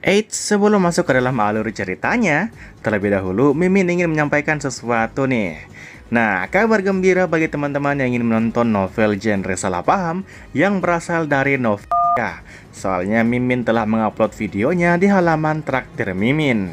Eits, sebelum masuk ke dalam alur ceritanya, terlebih dahulu Mimin ingin menyampaikan sesuatu nih. Nah, kabar gembira bagi teman-teman yang ingin menonton novel genre salah paham yang berasal dari Novia. Soalnya Mimin telah mengupload videonya di halaman Traktir Mimin.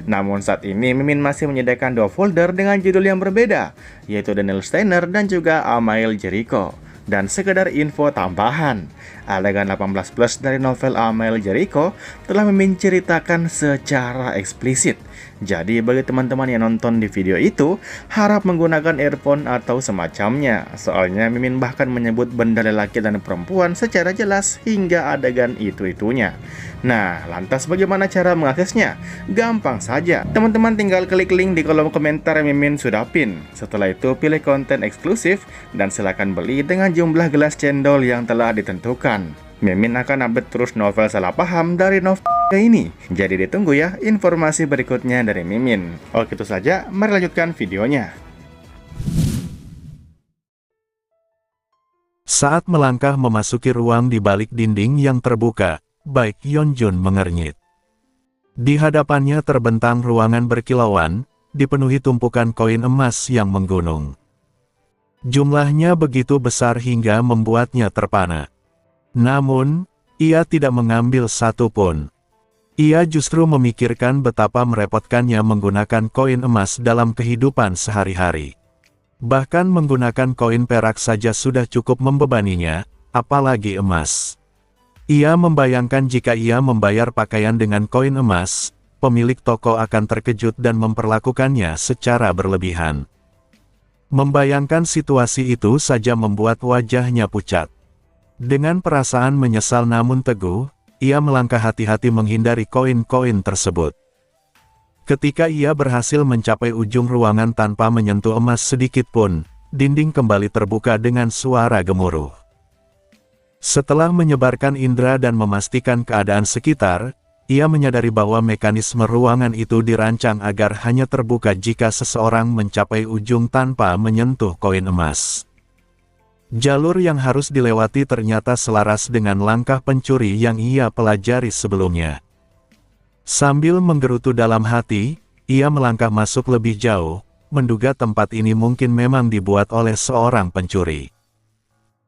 Namun saat ini Mimin masih menyediakan dua folder dengan judul yang berbeda, yaitu Daniel Steiner dan juga Amael Jericho. Dan sekedar info tambahan, adegan 18 plus dari novel Amael Jericho telah Mimin ceritakan secara eksplisit. Jadi bagi teman-teman yang nonton di video itu, harap menggunakan earphone atau semacamnya. Soalnya Mimin bahkan menyebut benda lelaki dan perempuan secara jelas hingga adegan itu-itunya. Nah, lantas bagaimana cara mengaksesnya? Gampang saja. Teman-teman tinggal klik link di kolom komentar yang Mimin sudah pin. Setelah itu pilih konten eksklusif dan silakan beli dengan jumlah gelas cendol yang telah ditentukan. Mimin akan update terus novel salah paham dari novel ini. Jadi ditunggu ya informasi berikutnya dari Mimin. Oke, itu saja, mari lanjutkan videonya. Saat melangkah memasuki ruang di balik dinding yang terbuka, Baek Yeonjun mengernyit. Di hadapannya terbentang ruangan berkilauan, dipenuhi tumpukan koin emas yang menggunung. Jumlahnya begitu besar hingga membuatnya terpana. Namun, ia tidak mengambil satu pun. Ia justru memikirkan betapa merepotkannya menggunakan koin emas dalam kehidupan sehari-hari. Bahkan menggunakan koin perak saja sudah cukup membebaninya, apalagi emas. Ia membayangkan jika ia membayar pakaian dengan koin emas, pemilik toko akan terkejut dan memperlakukannya secara berlebihan. Membayangkan situasi itu saja membuat wajahnya pucat. Dengan perasaan menyesal namun teguh, ia melangkah hati-hati menghindari koin-koin tersebut. Ketika ia berhasil mencapai ujung ruangan tanpa menyentuh emas sedikit pun, dinding kembali terbuka dengan suara gemuruh. Setelah menyebarkan indera dan memastikan keadaan sekitar, ia menyadari bahwa mekanisme ruangan itu dirancang agar hanya terbuka jika seseorang mencapai ujung tanpa menyentuh koin emas. Jalur yang harus dilewati ternyata selaras dengan langkah pencuri yang ia pelajari sebelumnya. Sambil menggerutu dalam hati, ia melangkah masuk lebih jauh, menduga tempat ini mungkin memang dibuat oleh seorang pencuri.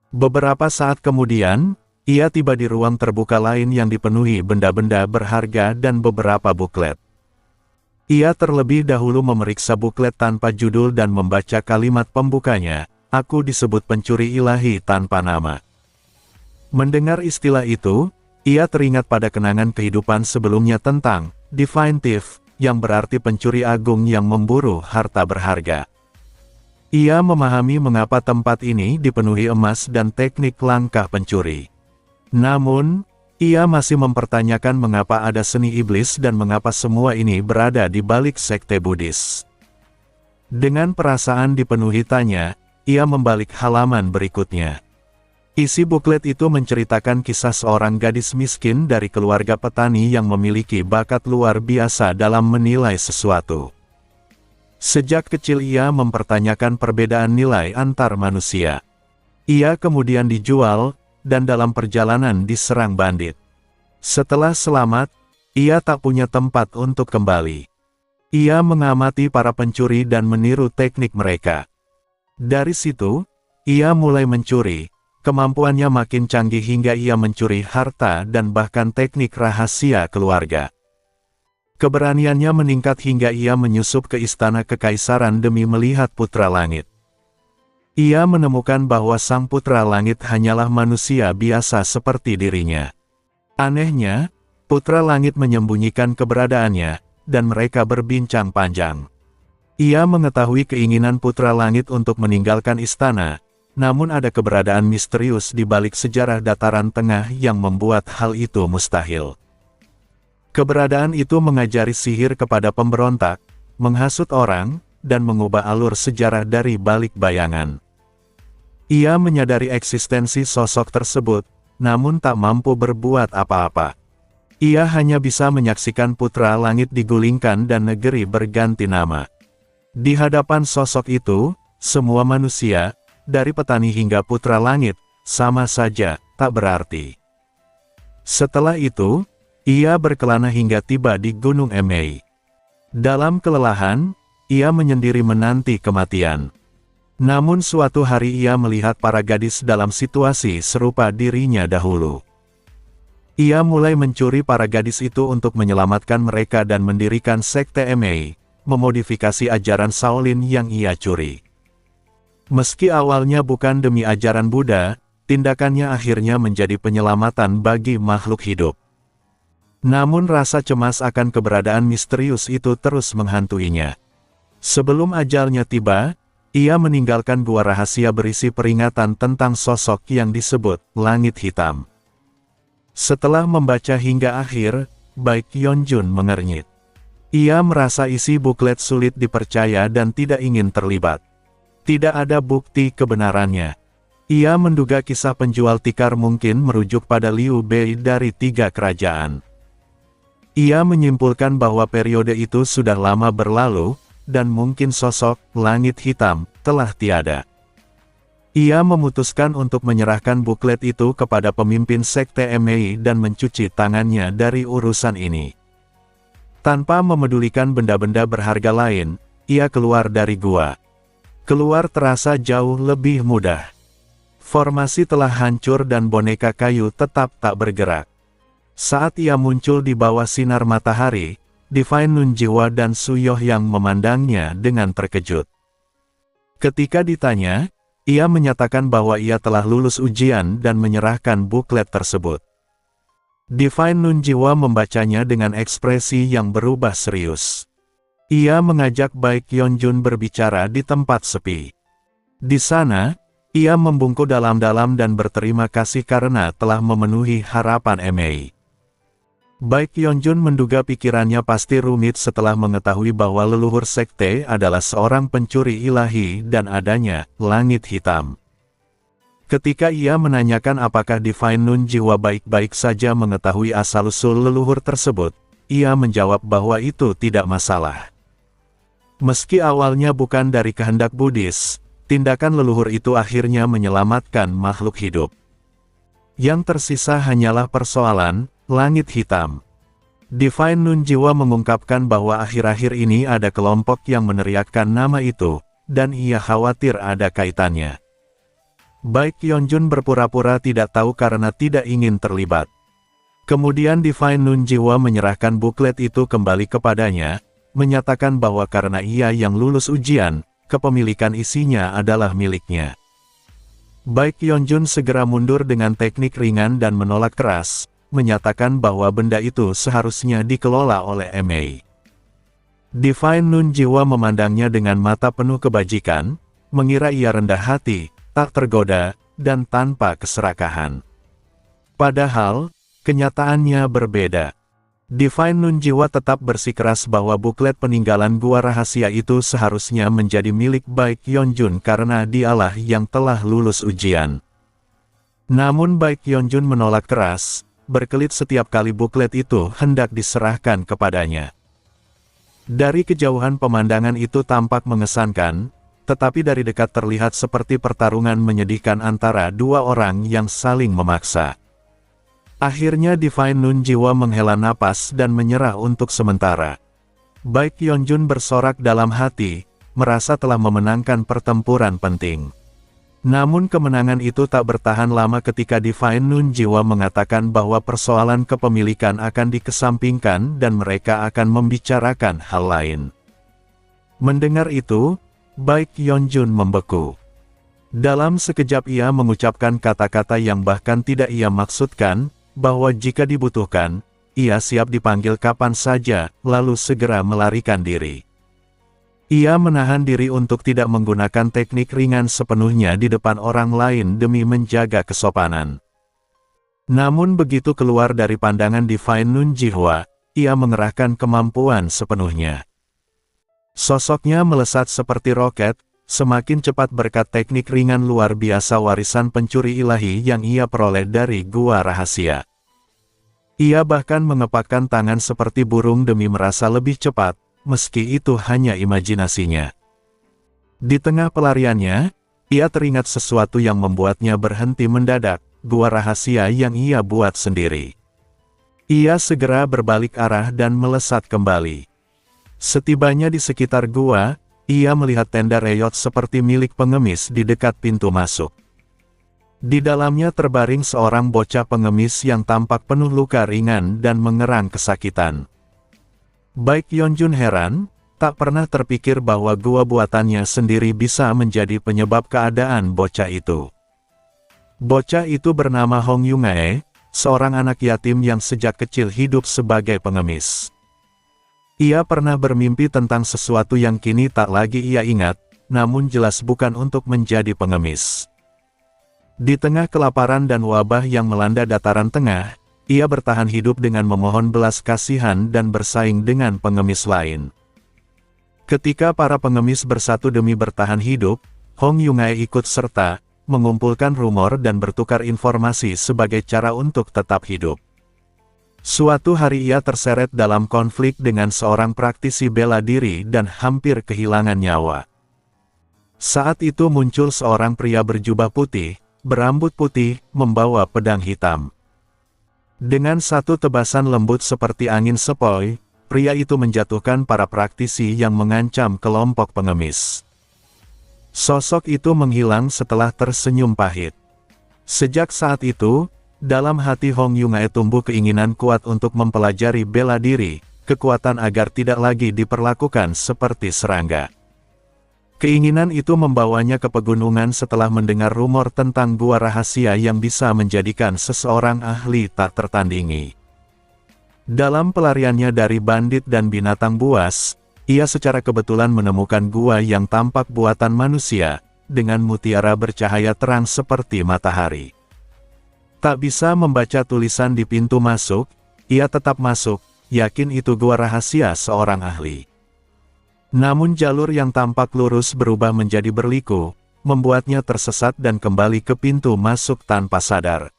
Beberapa saat kemudian, ia tiba di ruang terbuka lain yang dipenuhi benda-benda berharga dan beberapa buklet. Ia terlebih dahulu memeriksa buklet tanpa judul dan membaca kalimat pembukanya, "Aku disebut pencuri ilahi tanpa nama." Mendengar istilah itu, ia teringat pada kenangan kehidupan sebelumnya tentang Divine Thief, yang berarti pencuri agung yang memburu harta berharga. Ia memahami mengapa tempat ini dipenuhi emas dan teknik langkah pencuri. Namun, ia masih mempertanyakan mengapa ada seni iblis dan mengapa semua ini berada di balik sekte Buddhis. Dengan perasaan dipenuhi tanya, ia membalik halaman berikutnya. Isi buklet itu menceritakan kisah seorang gadis miskin dari keluarga petani yang memiliki bakat luar biasa dalam menilai sesuatu. Sejak kecil ia mempertanyakan perbedaan nilai antar manusia. Ia kemudian dijual, dan dalam perjalanan diserang bandit. Setelah selamat, ia tak punya tempat untuk kembali. Ia mengamati para pencuri dan meniru teknik mereka. Dari situ, ia mulai mencuri. Kemampuannya makin canggih hingga ia mencuri harta dan bahkan teknik rahasia keluarga. Keberaniannya meningkat hingga ia menyusup ke istana kekaisaran demi melihat Putra Langit. Ia menemukan bahwa sang Putra Langit hanyalah manusia biasa seperti dirinya. Anehnya, Putra Langit menyembunyikan keberadaannya, dan mereka berbincang panjang. Ia mengetahui keinginan Putra Langit untuk meninggalkan istana, namun ada keberadaan misterius di balik sejarah Dataran Tengah yang membuat hal itu mustahil. Keberadaan itu mengajari sihir kepada pemberontak, menghasut orang, dan mengubah alur sejarah dari balik bayangan. Ia menyadari eksistensi sosok tersebut, namun tak mampu berbuat apa-apa. Ia hanya bisa menyaksikan Putra Langit digulingkan dan negeri berganti nama. Di hadapan sosok itu, semua manusia, dari petani hingga Putra Langit, sama saja, tak berarti. Setelah itu, Ia berkelana hingga tiba di Gunung Emei. Dalam kelelahan, ia menyendiri menanti kematian. Namun suatu hari ia melihat para gadis dalam situasi serupa dirinya dahulu. Ia mulai mencuri para gadis itu untuk menyelamatkan mereka dan mendirikan sekte Emei, memodifikasi ajaran Shaolin yang ia curi. Meski awalnya bukan demi ajaran Buddha, tindakannya akhirnya menjadi penyelamatan bagi makhluk hidup. Namun rasa cemas akan keberadaan misterius itu terus menghantuinya. Sebelum ajalnya tiba, ia meninggalkan gua rahasia berisi peringatan tentang sosok yang disebut Langit Hitam. Setelah membaca hingga akhir, Baek Yeonjun mengernyit. Ia merasa isi buklet sulit dipercaya dan tidak ingin terlibat. Tidak ada bukti kebenarannya. Ia menduga kisah penjual tikar mungkin merujuk pada Liu Bei dari 3 kerajaan. Ia menyimpulkan bahwa periode itu sudah lama berlalu, dan mungkin sosok Langit Hitam telah tiada. Ia memutuskan untuk menyerahkan buklet itu kepada pemimpin sekte Emei dan mencuci tangannya dari urusan ini. Tanpa memedulikan benda-benda berharga lain, ia keluar dari gua. Keluar terasa jauh lebih mudah. Formasi telah hancur dan boneka kayu tetap tak bergerak. Saat ia muncul di bawah sinar matahari, Divine Nunjiwa dan Suyoh yang memandangnya dengan terkejut. Ketika ditanya, ia menyatakan bahwa ia telah lulus ujian dan menyerahkan buklet tersebut. Divine Nunjiwa membacanya dengan ekspresi yang berubah serius. Ia mengajak Baek Yeonjun berbicara di tempat sepi. Di sana, ia membungkuk dalam-dalam dan berterima kasih karena telah memenuhi harapan Emei. Baek Yeonjun menduga pikirannya pasti rumit setelah mengetahui bahwa leluhur sekte adalah seorang pencuri ilahi dan adanya Langit Hitam. Ketika ia menanyakan apakah Divine Nunjiwa baik-baik saja mengetahui asal-usul leluhur tersebut, ia menjawab bahwa itu tidak masalah. Meski awalnya bukan dari kehendak Buddhis, tindakan leluhur itu akhirnya menyelamatkan makhluk hidup. Yang tersisa hanyalah persoalan Langit Hitam. Divine Nunjiwa mengungkapkan bahwa akhir-akhir ini ada kelompok yang meneriakkan nama itu, dan ia khawatir ada kaitannya. Baek Yeonjun berpura-pura tidak tahu karena tidak ingin terlibat. Kemudian Divine Nunjiwa menyerahkan buklet itu kembali kepadanya, menyatakan bahwa karena ia yang lulus ujian, kepemilikan isinya adalah miliknya. Baek Yeonjun segera mundur dengan teknik ringan dan menolak keras, menyatakan bahwa benda itu seharusnya dikelola oleh Emei. Divine Nunjiwa memandangnya dengan mata penuh kebajikan, mengira ia rendah hati, tak tergoda, dan tanpa keserakahan. Padahal, kenyataannya berbeda. Divine Nunjiwa tetap bersikeras bahwa buklet peninggalan gua rahasia itu seharusnya menjadi milik Baek Yeonjun karena dialah yang telah lulus ujian. Namun Baek Yeonjun menolak keras, berkelit setiap kali buklet itu hendak diserahkan kepadanya. Dari kejauhan pemandangan itu tampak mengesankan, tetapi dari dekat terlihat seperti pertarungan menyedihkan antara dua orang yang saling memaksa. Akhirnya Divine Nunjiwa menghela napas dan menyerah untuk sementara. Baek Yeonjun bersorak dalam hati, merasa telah memenangkan pertempuran penting. Namun kemenangan itu tak bertahan lama ketika Divine Nunjiwa mengatakan bahwa persoalan kepemilikan akan dikesampingkan dan mereka akan membicarakan hal lain. Mendengar itu, Baek Yeonjun membeku. Dalam sekejap ia mengucapkan kata-kata yang bahkan tidak ia maksudkan, bahwa jika dibutuhkan, ia siap dipanggil kapan saja, lalu segera melarikan diri. Ia menahan diri untuk tidak menggunakan teknik ringan sepenuhnya di depan orang lain demi menjaga kesopanan. Namun begitu keluar dari pandangan Divine Nunjiwa, ia mengerahkan kemampuan sepenuhnya. Sosoknya melesat seperti roket, semakin cepat berkat teknik ringan luar biasa warisan pencuri ilahi yang ia peroleh dari gua rahasia. Ia bahkan mengepakkan tangan seperti burung demi merasa lebih cepat, meski itu hanya imajinasinya. Di tengah pelariannya, ia teringat sesuatu yang membuatnya berhenti mendadak, gua rahasia yang ia buat sendiri. Ia segera berbalik arah dan melesat kembali. Setibanya di sekitar gua, ia melihat tenda reyot seperti milik pengemis di dekat pintu masuk. Di dalamnya terbaring seorang bocah pengemis yang tampak penuh luka ringan dan mengerang kesakitan. Baek Yeonjun heran, tak pernah terpikir bahwa gua buatannya sendiri bisa menjadi penyebab keadaan bocah itu. Bocah itu bernama Hong Yungae, seorang anak yatim yang sejak kecil hidup sebagai pengemis. Ia pernah bermimpi tentang sesuatu yang kini tak lagi ia ingat, namun jelas bukan untuk menjadi pengemis. Di tengah kelaparan dan wabah yang melanda dataran tengah, ia bertahan hidup dengan memohon belas kasihan dan bersaing dengan pengemis lain. Ketika para pengemis bersatu demi bertahan hidup, Hong Yungae ikut serta, mengumpulkan rumor dan bertukar informasi sebagai cara untuk tetap hidup. Suatu hari ia terseret dalam konflik dengan seorang praktisi bela diri dan hampir kehilangan nyawa. Saat itu muncul seorang pria berjubah putih, berambut putih, membawa pedang hitam. Dengan satu tebasan lembut seperti angin sepoi, pria itu menjatuhkan para praktisi yang mengancam kelompok pengemis. Sosok itu menghilang setelah tersenyum pahit. Sejak saat itu, dalam hati Hong Yungae tumbuh keinginan kuat untuk mempelajari bela diri, kekuatan agar tidak lagi diperlakukan seperti serangga. Keinginan itu membawanya ke pegunungan setelah mendengar rumor tentang gua rahasia yang bisa menjadikan seseorang ahli tak tertandingi. Dalam pelariannya dari bandit dan binatang buas, ia secara kebetulan menemukan gua yang tampak buatan manusia, dengan mutiara bercahaya terang seperti matahari. Tak bisa membaca tulisan di pintu masuk, ia tetap masuk, yakin itu gua rahasia seorang ahli. Namun jalur yang tampak lurus berubah menjadi berliku, membuatnya tersesat dan kembali ke pintu masuk tanpa sadar.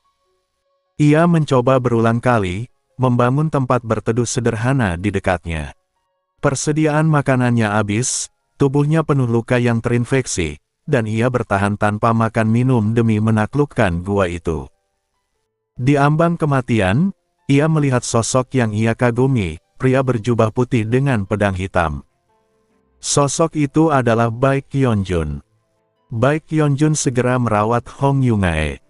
Ia mencoba berulang kali, membangun tempat berteduh sederhana di dekatnya. Persediaan makanannya habis, tubuhnya penuh luka yang terinfeksi, dan ia bertahan tanpa makan minum demi menaklukkan gua itu. Di ambang kematian, ia melihat sosok yang ia kagumi, pria berjubah putih dengan pedang hitam. Sosok itu adalah Baek Yeonjun. Baek Yeonjun segera merawat Hong Yungae.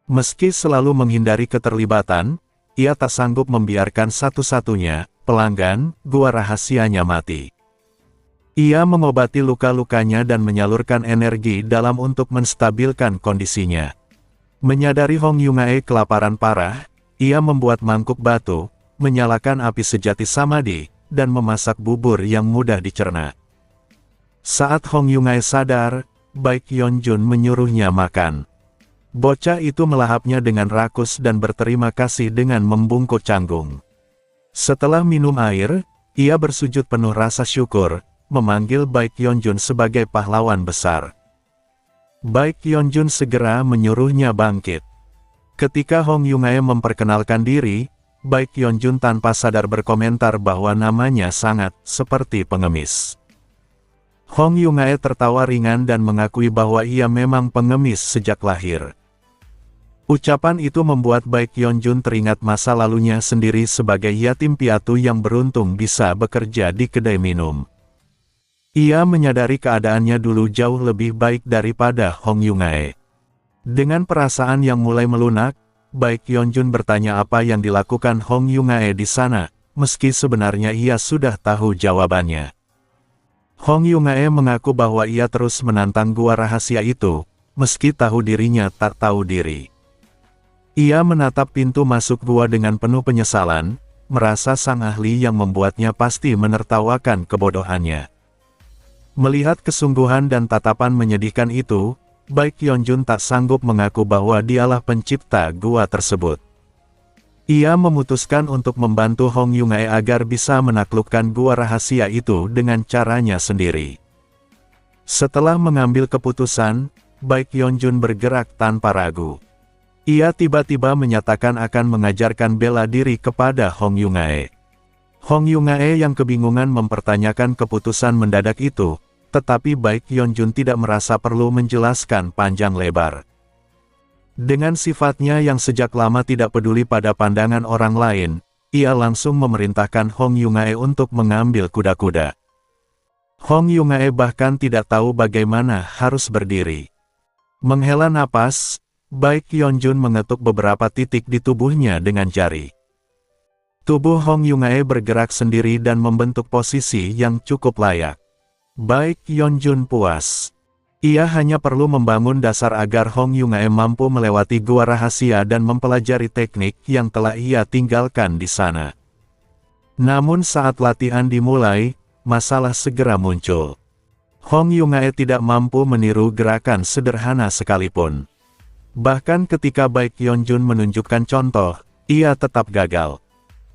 Meski selalu menghindari keterlibatan, ia tak sanggup membiarkan satu-satunya pelanggan gua rahasianya mati. Ia mengobati luka-lukanya dan menyalurkan energi dalam untuk menstabilkan kondisinya. Menyadari Hong Yungae kelaparan parah, ia membuat mangkuk batu, menyalakan api sejati samadhi, dan memasak bubur yang mudah dicerna. Saat Hong Yungae sadar, Baek Yeonjun menyuruhnya makan. Bocah itu melahapnya dengan rakus dan berterima kasih dengan membungkuk canggung. Setelah minum air, ia bersujud penuh rasa syukur, memanggil Baek Yeonjun sebagai pahlawan besar. Baek Yeonjun segera menyuruhnya bangkit. Ketika Hong Yungae memperkenalkan diri, Baek Yeonjun tanpa sadar berkomentar bahwa namanya sangat seperti pengemis. Hong Yungae tertawa ringan dan mengakui bahwa ia memang pengemis sejak lahir. Ucapan itu membuat Baek Yeonjun teringat masa lalunya sendiri sebagai yatim piatu yang beruntung bisa bekerja di kedai minum. Ia menyadari keadaannya dulu jauh lebih baik daripada Hong Yungae. Dengan perasaan yang mulai melunak, Baek Yeonjun bertanya apa yang dilakukan Hong Yungae di sana, meski sebenarnya ia sudah tahu jawabannya. Hong Yungae mengaku bahwa ia terus menantang gua rahasia itu, meski tahu dirinya tak tahu diri. Ia menatap pintu masuk gua dengan penuh penyesalan, merasa sang ahli yang membuatnya pasti menertawakan kebodohannya. Melihat kesungguhan dan tatapan menyedihkan itu, Baek Yeonjun tak sanggup mengaku bahwa dialah pencipta gua tersebut. Ia memutuskan untuk membantu Hong Yungae agar bisa menaklukkan gua rahasia itu dengan caranya sendiri. Setelah mengambil keputusan, Baek Yeonjun bergerak tanpa ragu. Ia tiba-tiba menyatakan akan mengajarkan bela diri kepada Hong Yungae. Hong Yungae yang kebingungan mempertanyakan keputusan mendadak itu, tetapi Baek Yeonjun tidak merasa perlu menjelaskan panjang lebar. Dengan sifatnya yang sejak lama tidak peduli pada pandangan orang lain, ia langsung memerintahkan Hong Yungae untuk mengambil kuda-kuda. Hong Yungae bahkan tidak tahu bagaimana harus berdiri. Menghela napas, Baek Yeonjun mengetuk beberapa titik di tubuhnya dengan jari. Tubuh Hong Yungae bergerak sendiri dan membentuk posisi yang cukup layak. Baek Yeonjun puas. Ia hanya perlu membangun dasar agar Hong Yungae mampu melewati gua rahasia dan mempelajari teknik yang telah ia tinggalkan di sana. Namun saat latihan dimulai, masalah segera muncul. Hong Yungae tidak mampu meniru gerakan sederhana sekalipun. Bahkan ketika Baek Yeonjun menunjukkan contoh, ia tetap gagal.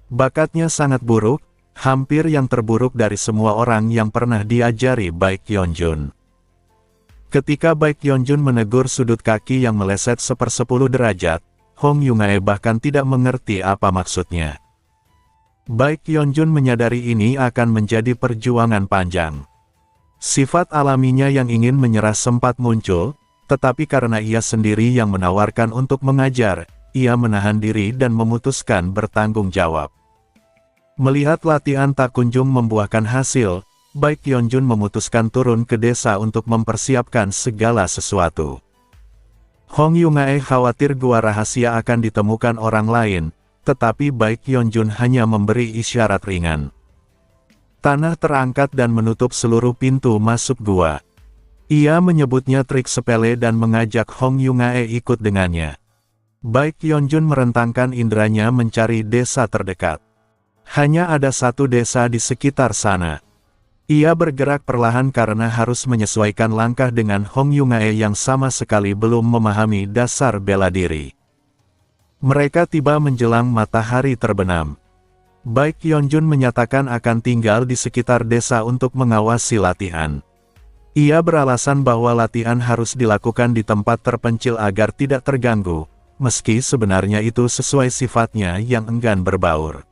Bakatnya sangat buruk, hampir yang terburuk dari semua orang yang pernah diajari Baek Yeonjun. Ketika Baek Yeonjun menegur sudut kaki yang meleset 1/10 derajat, Hong Yungae bahkan tidak mengerti apa maksudnya. Baek Yeonjun menyadari ini akan menjadi perjuangan panjang. Sifat alaminya yang ingin menyerah sempat muncul, tetapi karena ia sendiri yang menawarkan untuk mengajar, ia menahan diri dan memutuskan bertanggung jawab. Melihat latihan tak kunjung membuahkan hasil, Baek Yeonjun memutuskan turun ke desa untuk mempersiapkan segala sesuatu. Hong Yungae khawatir gua rahasia akan ditemukan orang lain, tetapi Baek Yeonjun hanya memberi isyarat ringan. Tanah terangkat dan menutup seluruh pintu masuk gua. Ia menyebutnya trik sepele dan mengajak Hong Yungae ikut dengannya. Baek Yeonjun merentangkan inderanya mencari desa terdekat. Hanya ada satu desa di sekitar sana. Ia bergerak perlahan karena harus menyesuaikan langkah dengan Hong Yungae yang sama sekali belum memahami dasar bela diri. Mereka tiba menjelang matahari terbenam. Baek Yeonjun menyatakan akan tinggal di sekitar desa untuk mengawasi latihan. Ia beralasan bahwa latihan harus dilakukan di tempat terpencil agar tidak terganggu, meski sebenarnya itu sesuai sifatnya yang enggan berbaur.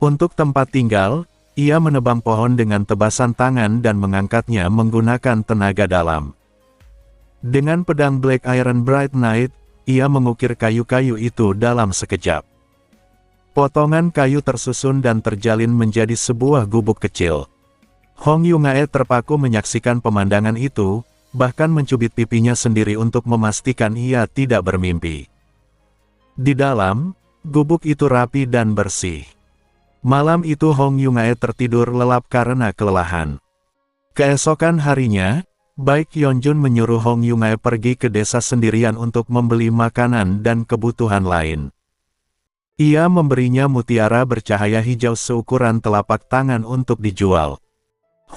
Untuk tempat tinggal, ia menebang pohon dengan tebasan tangan dan mengangkatnya menggunakan tenaga dalam. Dengan pedang Black Iron Bright Knight, ia mengukir kayu-kayu itu dalam sekejap. Potongan kayu tersusun dan terjalin menjadi sebuah gubuk kecil. Hong Yungae terpaku menyaksikan pemandangan itu, bahkan mencubit pipinya sendiri untuk memastikan ia tidak bermimpi. Di dalam, gubuk itu rapi dan bersih. Malam itu Hong Yungae tertidur lelap karena kelelahan. Keesokan harinya, Baek Yeonjun menyuruh Hong Yungae pergi ke desa sendirian untuk membeli makanan dan kebutuhan lain. Ia memberinya mutiara bercahaya hijau seukuran telapak tangan untuk dijual.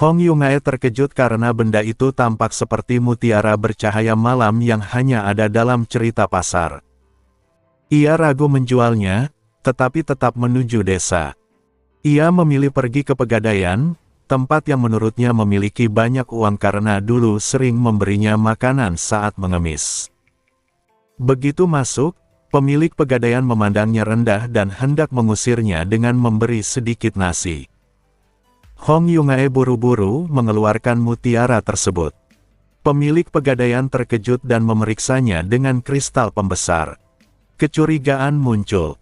Hong Yungae terkejut karena benda itu tampak seperti mutiara bercahaya malam yang hanya ada dalam cerita pasar. Ia ragu menjualnya, tetapi tetap menuju desa. Ia memilih pergi ke Pegadaian, tempat yang menurutnya memiliki banyak uang karena dulu sering memberinya makanan saat mengemis. Begitu masuk, pemilik Pegadaian memandangnya rendah dan hendak mengusirnya dengan memberi sedikit nasi. Hong Yungae buru-buru mengeluarkan mutiara tersebut. Pemilik Pegadaian terkejut dan memeriksanya dengan kristal pembesar. Kecurigaan muncul.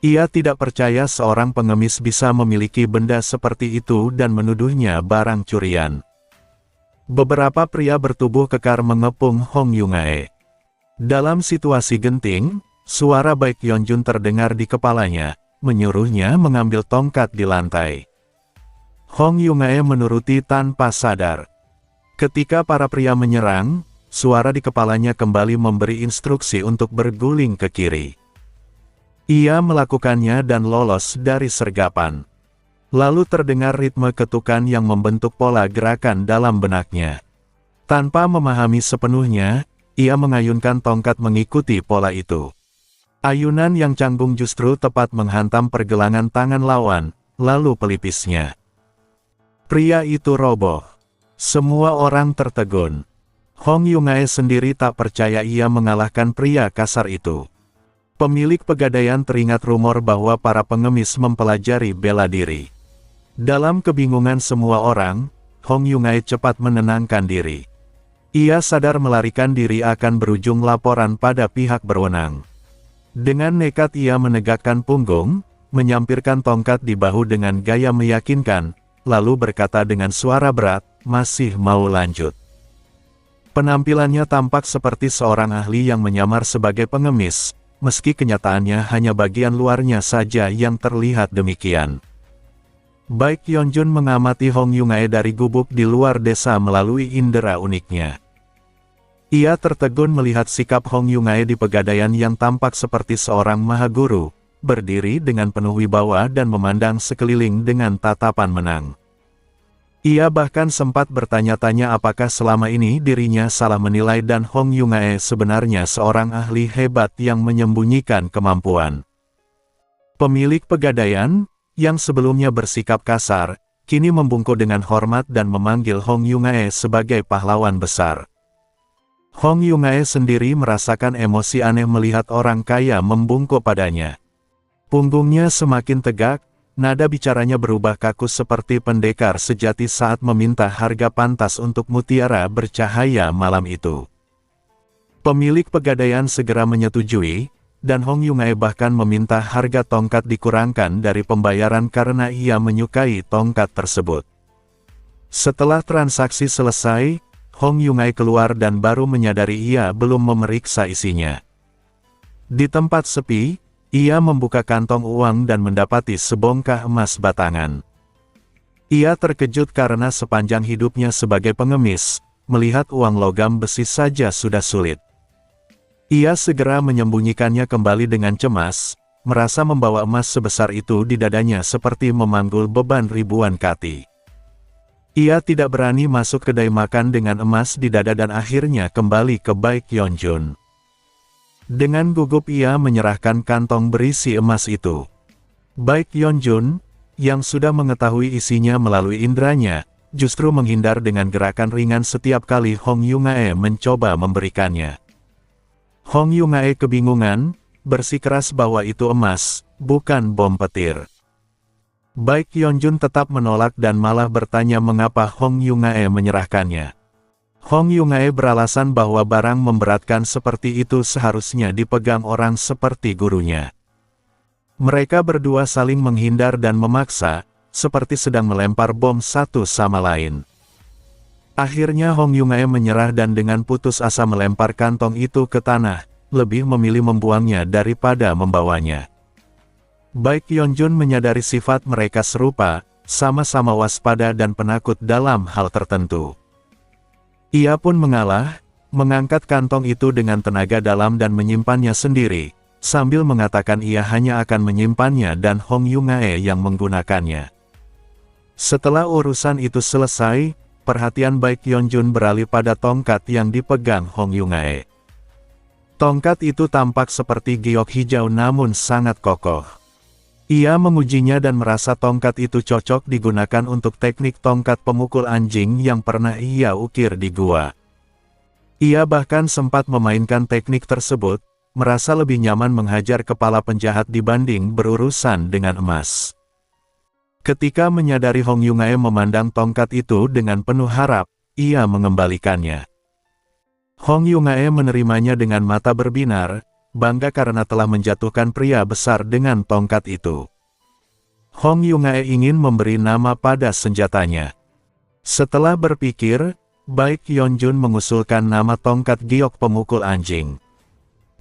Ia tidak percaya seorang pengemis bisa memiliki benda seperti itu dan menuduhnya barang curian. Beberapa pria bertubuh kekar mengepung Hong Yungae. Dalam situasi genting, suara Baek Yeonjun terdengar di kepalanya, menyuruhnya mengambil tongkat di lantai. Hong Yungae menuruti tanpa sadar. Ketika para pria menyerang, suara di kepalanya kembali memberi instruksi untuk berguling ke kiri. Ia melakukannya dan lolos dari sergapan. Lalu terdengar ritme ketukan yang membentuk pola gerakan dalam benaknya. Tanpa memahami sepenuhnya, ia mengayunkan tongkat mengikuti pola itu. Ayunan yang canggung justru tepat menghantam pergelangan tangan lawan, lalu pelipisnya. Pria itu roboh. Semua orang tertegun. Hong Yungae sendiri tak percaya ia mengalahkan pria kasar itu. Pemilik Pegadaian teringat rumor bahwa para pengemis mempelajari bela diri. Dalam kebingungan semua orang, Hong Yungae cepat menenangkan diri. Ia sadar melarikan diri akan berujung laporan pada pihak berwenang. Dengan nekat ia menegakkan punggung, menyampirkan tongkat di bahu dengan gaya meyakinkan, lalu berkata dengan suara berat, "Masih mau lanjut?" Penampilannya tampak seperti seorang ahli yang menyamar sebagai pengemis, meski kenyataannya hanya bagian luarnya saja yang terlihat demikian. Baek Yeonjun mengamati Hong Yungae dari gubuk di luar desa melalui indera uniknya. Ia tertegun melihat sikap Hong Yungae di pegadaian yang tampak seperti seorang mahaguru, berdiri dengan penuh wibawa dan memandang sekeliling dengan tatapan menang. Ia bahkan sempat bertanya-tanya apakah selama ini dirinya salah menilai dan Hong Yungae sebenarnya seorang ahli hebat yang menyembunyikan kemampuan. Pemilik pegadaian, yang sebelumnya bersikap kasar, kini membungkuk dengan hormat dan memanggil Hong Yungae sebagai pahlawan besar. Hong Yungae sendiri merasakan emosi aneh melihat orang kaya membungkuk padanya. Punggungnya semakin tegak, nada bicaranya berubah kaku seperti pendekar sejati saat meminta harga pantas untuk mutiara bercahaya malam itu. Pemilik pegadaian segera menyetujui, dan Hong Yungae bahkan meminta harga tongkat dikurangkan dari pembayaran karena ia menyukai tongkat tersebut. Setelah transaksi selesai, Hong Yungae keluar dan baru menyadari ia belum memeriksa isinya. Di tempat sepi, ia membuka kantong uang dan mendapati sebongkah emas batangan. Ia terkejut karena sepanjang hidupnya sebagai pengemis, melihat uang logam besi saja sudah sulit. Ia segera menyembunyikannya kembali dengan cemas, merasa membawa emas sebesar itu di dadanya seperti memanggul beban ribuan kati. Ia tidak berani masuk kedai makan dengan emas di dada dan akhirnya kembali ke Baek Yeonjun. Dengan gugup ia menyerahkan kantong berisi emas itu. Baek Yeonjun, yang sudah mengetahui isinya melalui inderanya, justru menghindar dengan gerakan ringan setiap kali Hong Yungae mencoba memberikannya. Hong Yungae kebingungan, bersikeras bahwa itu emas, bukan bom petir. Baek Yeonjun tetap menolak dan malah bertanya mengapa Hong Yungae menyerahkannya. Hong Yungae beralasan bahwa barang memberatkan seperti itu seharusnya dipegang orang seperti gurunya. Mereka berdua saling menghindar dan memaksa, seperti sedang melempar bom satu sama lain. Akhirnya Hong Yungae menyerah dan dengan putus asa melempar kantong itu ke tanah, lebih memilih membuangnya daripada membawanya. Baek Yeonjun menyadari sifat mereka serupa, sama-sama waspada dan penakut dalam hal tertentu. Ia pun mengalah, mengangkat kantong itu dengan tenaga dalam dan menyimpannya sendiri, sambil mengatakan ia hanya akan menyimpannya dan Hong Yungae yang menggunakannya. Setelah urusan itu selesai, perhatian Baek Yeonjun beralih pada tongkat yang dipegang Hong Yungae. Tongkat itu tampak seperti giok hijau namun sangat kokoh. Ia mengujinya dan merasa tongkat itu cocok digunakan untuk teknik tongkat pemukul anjing yang pernah ia ukir di gua. Ia bahkan sempat memainkan teknik tersebut, merasa lebih nyaman menghajar kepala penjahat dibanding berurusan dengan emas. Ketika menyadari Hong Yungae memandang tongkat itu dengan penuh harap, ia mengembalikannya. Hong Yungae menerimanya dengan mata berbinar, bangga karena telah menjatuhkan pria besar dengan tongkat itu. Hong Yungae ingin memberi nama pada senjatanya. Setelah berpikir, Baek Yeonjun mengusulkan nama tongkat giok pemukul anjing.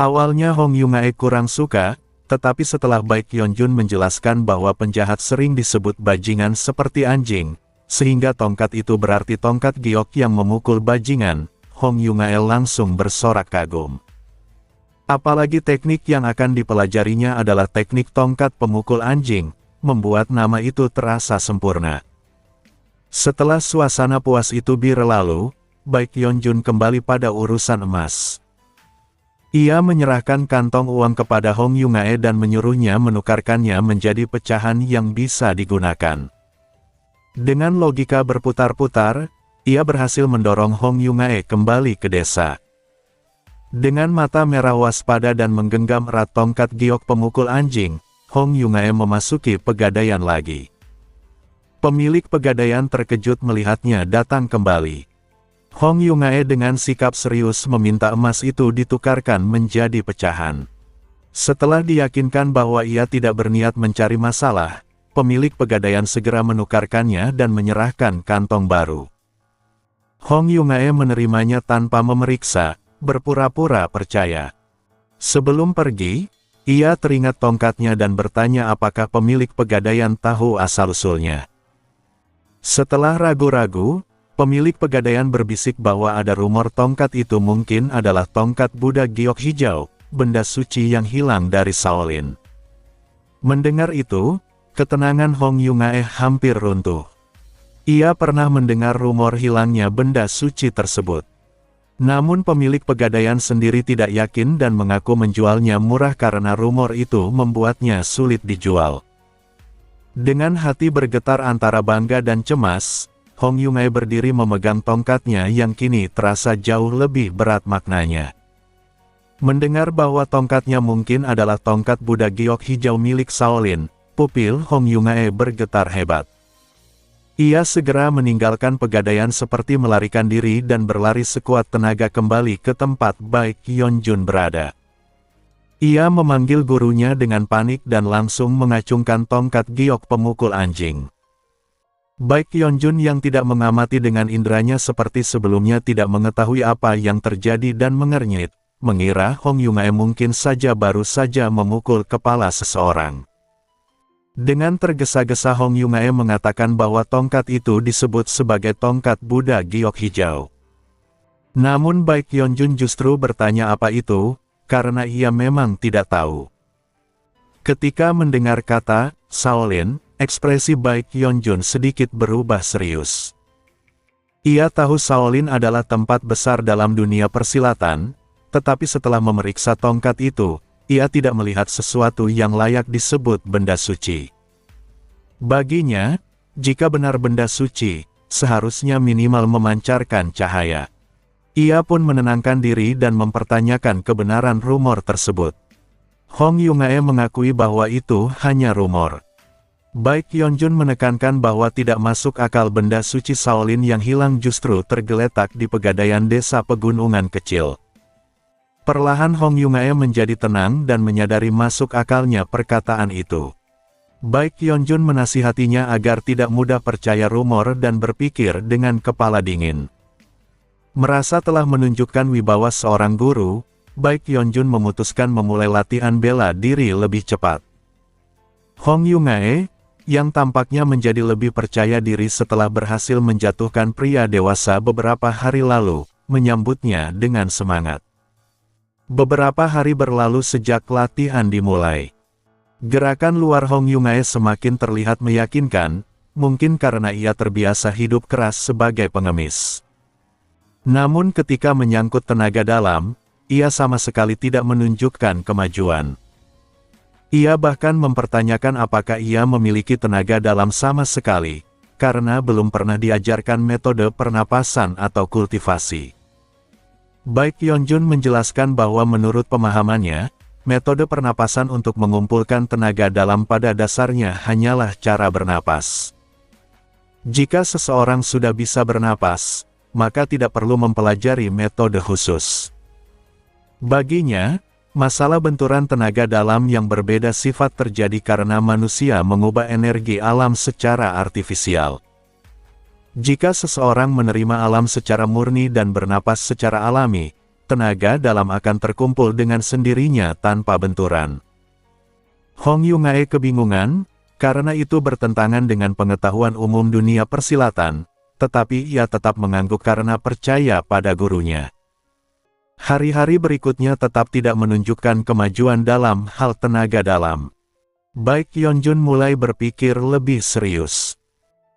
Awalnya Hong Yungae kurang suka, tetapi setelah Baek Yeonjun menjelaskan bahwa penjahat sering disebut bajingan seperti anjing, sehingga tongkat itu berarti tongkat giok yang memukul bajingan, Hong Yungae langsung bersorak kagum. Apalagi teknik yang akan dipelajarinya adalah teknik tongkat pemukul anjing, membuat nama itu terasa sempurna. Setelah suasana puas itu berlalu, Baek Yeonjun kembali pada urusan emas. Ia menyerahkan kantong uang kepada Hong Yungae dan menyuruhnya menukarkannya menjadi pecahan yang bisa digunakan. Dengan logika berputar-putar, ia berhasil mendorong Hong Yungae kembali ke desa. Dengan mata merah waspada dan menggenggam erat tongkat giok pemukul anjing, Hong Yungae memasuki pegadaian lagi. Pemilik pegadaian terkejut melihatnya datang kembali. Hong Yungae dengan sikap serius meminta emas itu ditukarkan menjadi pecahan. Setelah diyakinkan bahwa ia tidak berniat mencari masalah, pemilik pegadaian segera menukarkannya dan menyerahkan kantong baru. Hong Yungae menerimanya tanpa memeriksa, berpura-pura percaya. Sebelum pergi, ia teringat tongkatnya dan bertanya apakah pemilik pegadaian tahu asal-usulnya. Setelah ragu-ragu, pemilik pegadaian berbisik bahwa ada rumor tongkat itu mungkin adalah tongkat Buddha giok hijau, benda suci yang hilang dari Shaolin. Mendengar itu, ketenangan Hong Yungae hampir runtuh. Ia pernah mendengar rumor hilangnya benda suci tersebut. Namun pemilik pegadaian sendiri tidak yakin dan mengaku menjualnya murah karena rumor itu membuatnya sulit dijual. Dengan hati bergetar antara bangga dan cemas, Hong Yungae berdiri memegang tongkatnya yang kini terasa jauh lebih berat maknanya. Mendengar bahwa tongkatnya mungkin adalah tongkat Buddha giok hijau milik Shaolin, pupil Hong Yungae bergetar hebat. Ia segera meninggalkan pegadaian seperti melarikan diri dan berlari sekuat tenaga kembali ke tempat Baek Yeonjun berada. Ia memanggil gurunya dengan panik dan langsung mengacungkan tongkat giok pemukul anjing. Baek Yeonjun yang tidak mengamati dengan indranya seperti sebelumnya tidak mengetahui apa yang terjadi dan mengernyit, mengira Hong Yungae mungkin saja baru saja memukul kepala seseorang. Dengan tergesa-gesa Hong Yungae mengatakan bahwa tongkat itu disebut sebagai tongkat Buddha giok hijau. Namun Baek Yeonjun justru bertanya apa itu, karena ia memang tidak tahu. Ketika mendengar kata Shaolin, ekspresi Baek Yeonjun sedikit berubah serius. Ia tahu Shaolin adalah tempat besar dalam dunia persilatan, tetapi setelah memeriksa tongkat itu, ia tidak melihat sesuatu yang layak disebut benda suci. Baginya, jika benar benda suci, seharusnya minimal memancarkan cahaya. Ia pun menenangkan diri dan mempertanyakan kebenaran rumor tersebut. Hong Yungae mengakui bahwa itu hanya rumor. Baek Yeonjun menekankan bahwa tidak masuk akal benda suci Shaolin yang hilang justru tergeletak di pegadaian desa pegunungan kecil. Perlahan Hong Yungae menjadi tenang dan menyadari masuk akalnya perkataan itu. Baek Yeonjun menasihatinya agar tidak mudah percaya rumor dan berpikir dengan kepala dingin. Merasa telah menunjukkan wibawa seorang guru, Baek Yeonjun memutuskan memulai latihan bela diri lebih cepat. Hong Yungae, yang tampaknya menjadi lebih percaya diri setelah berhasil menjatuhkan pria dewasa beberapa hari lalu, menyambutnya dengan semangat. Beberapa hari berlalu sejak latihan dimulai. Gerakan luar Hong Yungae semakin terlihat meyakinkan, mungkin karena ia terbiasa hidup keras sebagai pengemis. Namun ketika menyangkut tenaga dalam, ia sama sekali tidak menunjukkan kemajuan. Ia bahkan mempertanyakan apakah ia memiliki tenaga dalam sama sekali, karena belum pernah diajarkan metode pernapasan atau kultivasi. Baek Yeonjun menjelaskan bahwa menurut pemahamannya, metode pernapasan untuk mengumpulkan tenaga dalam pada dasarnya hanyalah cara bernapas. Jika seseorang sudah bisa bernapas, maka tidak perlu mempelajari metode khusus. Baginya, masalah benturan tenaga dalam yang berbeda sifat terjadi karena manusia mengubah energi alam secara artifisial. Jika seseorang menerima alam secara murni dan bernapas secara alami, tenaga dalam akan terkumpul dengan sendirinya tanpa benturan. Hong Yungae kebingungan, karena itu bertentangan dengan pengetahuan umum dunia persilatan, tetapi ia tetap mengangguk karena percaya pada gurunya. Hari-hari berikutnya tetap tidak menunjukkan kemajuan dalam hal tenaga dalam. Baek Yeonjun mulai berpikir lebih serius.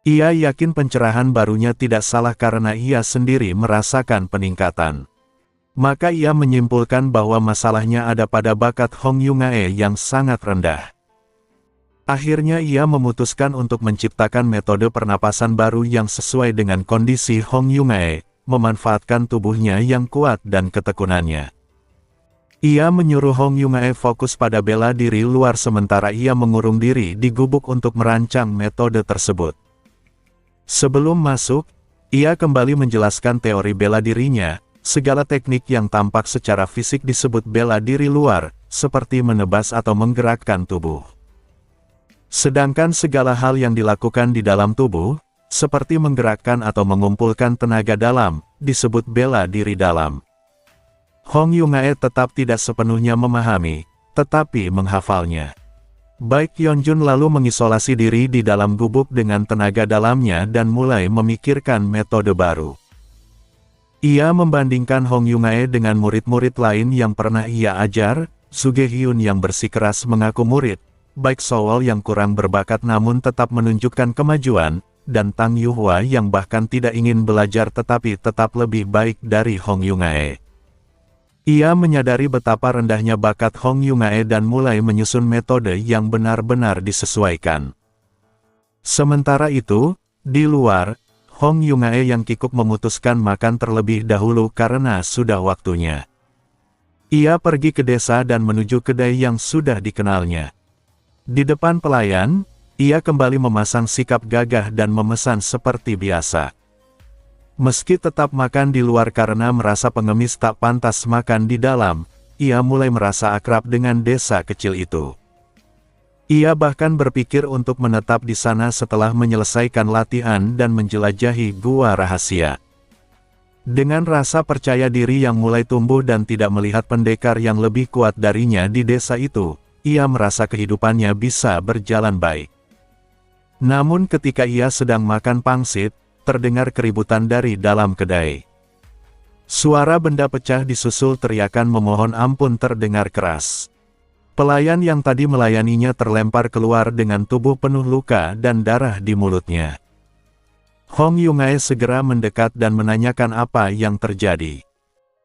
Ia yakin pencerahan barunya tidak salah karena ia sendiri merasakan peningkatan. Maka ia menyimpulkan bahwa masalahnya ada pada bakat Hong Yungae yang sangat rendah. Akhirnya ia memutuskan untuk menciptakan metode pernapasan baru yang sesuai dengan kondisi Hong Yungae, memanfaatkan tubuhnya yang kuat dan ketekunannya. Ia menyuruh Hong Yungae fokus pada bela diri luar sementara ia mengurung diri di gubuk untuk merancang metode tersebut. Sebelum masuk, ia kembali menjelaskan teori bela dirinya, segala teknik yang tampak secara fisik disebut bela diri luar, seperti menebas atau menggerakkan tubuh. Sedangkan segala hal yang dilakukan di dalam tubuh, seperti menggerakkan atau mengumpulkan tenaga dalam, disebut bela diri dalam. Hong Yungae tetap tidak sepenuhnya memahami, tetapi menghafalnya. Baek Yeonjun lalu mengisolasi diri di dalam gubuk dengan tenaga dalamnya dan mulai memikirkan metode baru. Ia membandingkan Hong Yungae dengan murid-murid lain yang pernah ia ajar, Suge Hyun yang bersikeras mengaku murid, Baek Sowol yang kurang berbakat namun tetap menunjukkan kemajuan, dan Tang Yuhwa yang bahkan tidak ingin belajar tetapi tetap lebih baik dari Hong Yungae. Ia menyadari betapa rendahnya bakat Hong Yungae dan mulai menyusun metode yang benar-benar disesuaikan. Sementara itu, di luar, Hong Yungae yang kikuk memutuskan makan terlebih dahulu karena sudah waktunya. Ia pergi ke desa dan menuju kedai yang sudah dikenalnya. Di depan pelayan, ia kembali memasang sikap gagah dan memesan seperti biasa. Meski tetap makan di luar karena merasa pengemis tak pantas makan di dalam, ia mulai merasa akrab dengan desa kecil itu. Ia bahkan berpikir untuk menetap di sana setelah menyelesaikan latihan dan menjelajahi gua rahasia. Dengan rasa percaya diri yang mulai tumbuh dan tidak melihat pendekar yang lebih kuat darinya di desa itu, ia merasa kehidupannya bisa berjalan baik. Namun ketika ia sedang makan pangsit, terdengar keributan dari dalam kedai. Suara benda pecah disusul teriakan memohon ampun terdengar keras. Pelayan yang tadi melayaninya terlempar keluar dengan tubuh penuh luka dan darah di mulutnya. Hong Yungae segera mendekat dan menanyakan apa yang terjadi.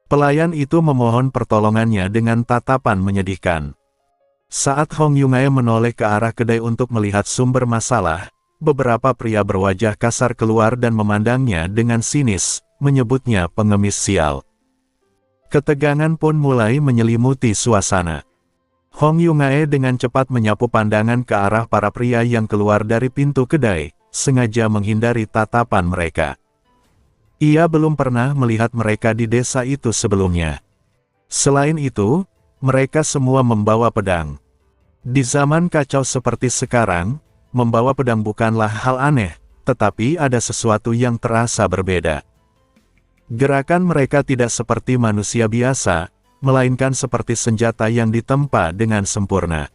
Pelayan itu memohon pertolongannya dengan tatapan menyedihkan. Saat Hong Yungae menoleh ke arah kedai untuk melihat sumber masalah, beberapa pria berwajah kasar keluar dan memandangnya dengan sinis, menyebutnya pengemis sial. Ketegangan pun mulai menyelimuti suasana. Hong Yungae dengan cepat menyapu pandangan ke arah para pria yang keluar dari pintu kedai, sengaja menghindari tatapan mereka. Ia belum pernah melihat mereka di desa itu sebelumnya. Selain itu, mereka semua membawa pedang. Di zaman kacau seperti sekarang, membawa pedang bukanlah hal aneh, tetapi ada sesuatu yang terasa berbeda. Gerakan mereka tidak seperti manusia biasa, melainkan seperti senjata yang ditempa dengan sempurna.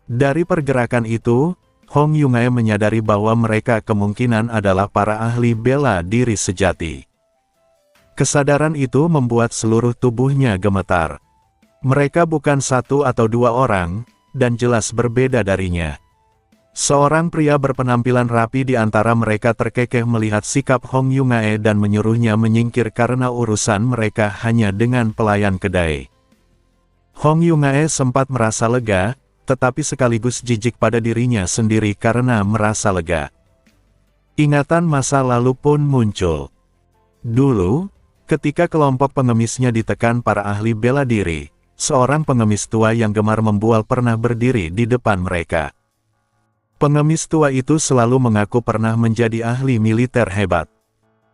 Dari pergerakan itu, Hong Yungae menyadari bahwa mereka kemungkinan adalah para ahli bela diri sejati. Kesadaran itu membuat seluruh tubuhnya gemetar. Mereka bukan satu atau dua orang, dan jelas berbeda darinya. Seorang pria berpenampilan rapi di antara mereka terkekeh melihat sikap Hong Yungae dan menyuruhnya menyingkir karena urusan mereka hanya dengan pelayan kedai. Hong Yungae sempat merasa lega, tetapi sekaligus jijik pada dirinya sendiri karena merasa lega. Ingatan masa lalu pun muncul. Dulu, ketika kelompok pengemisnya ditekan para ahli bela diri, seorang pengemis tua yang gemar membual pernah berdiri di depan mereka. Pengemis tua itu selalu mengaku pernah menjadi ahli militer hebat.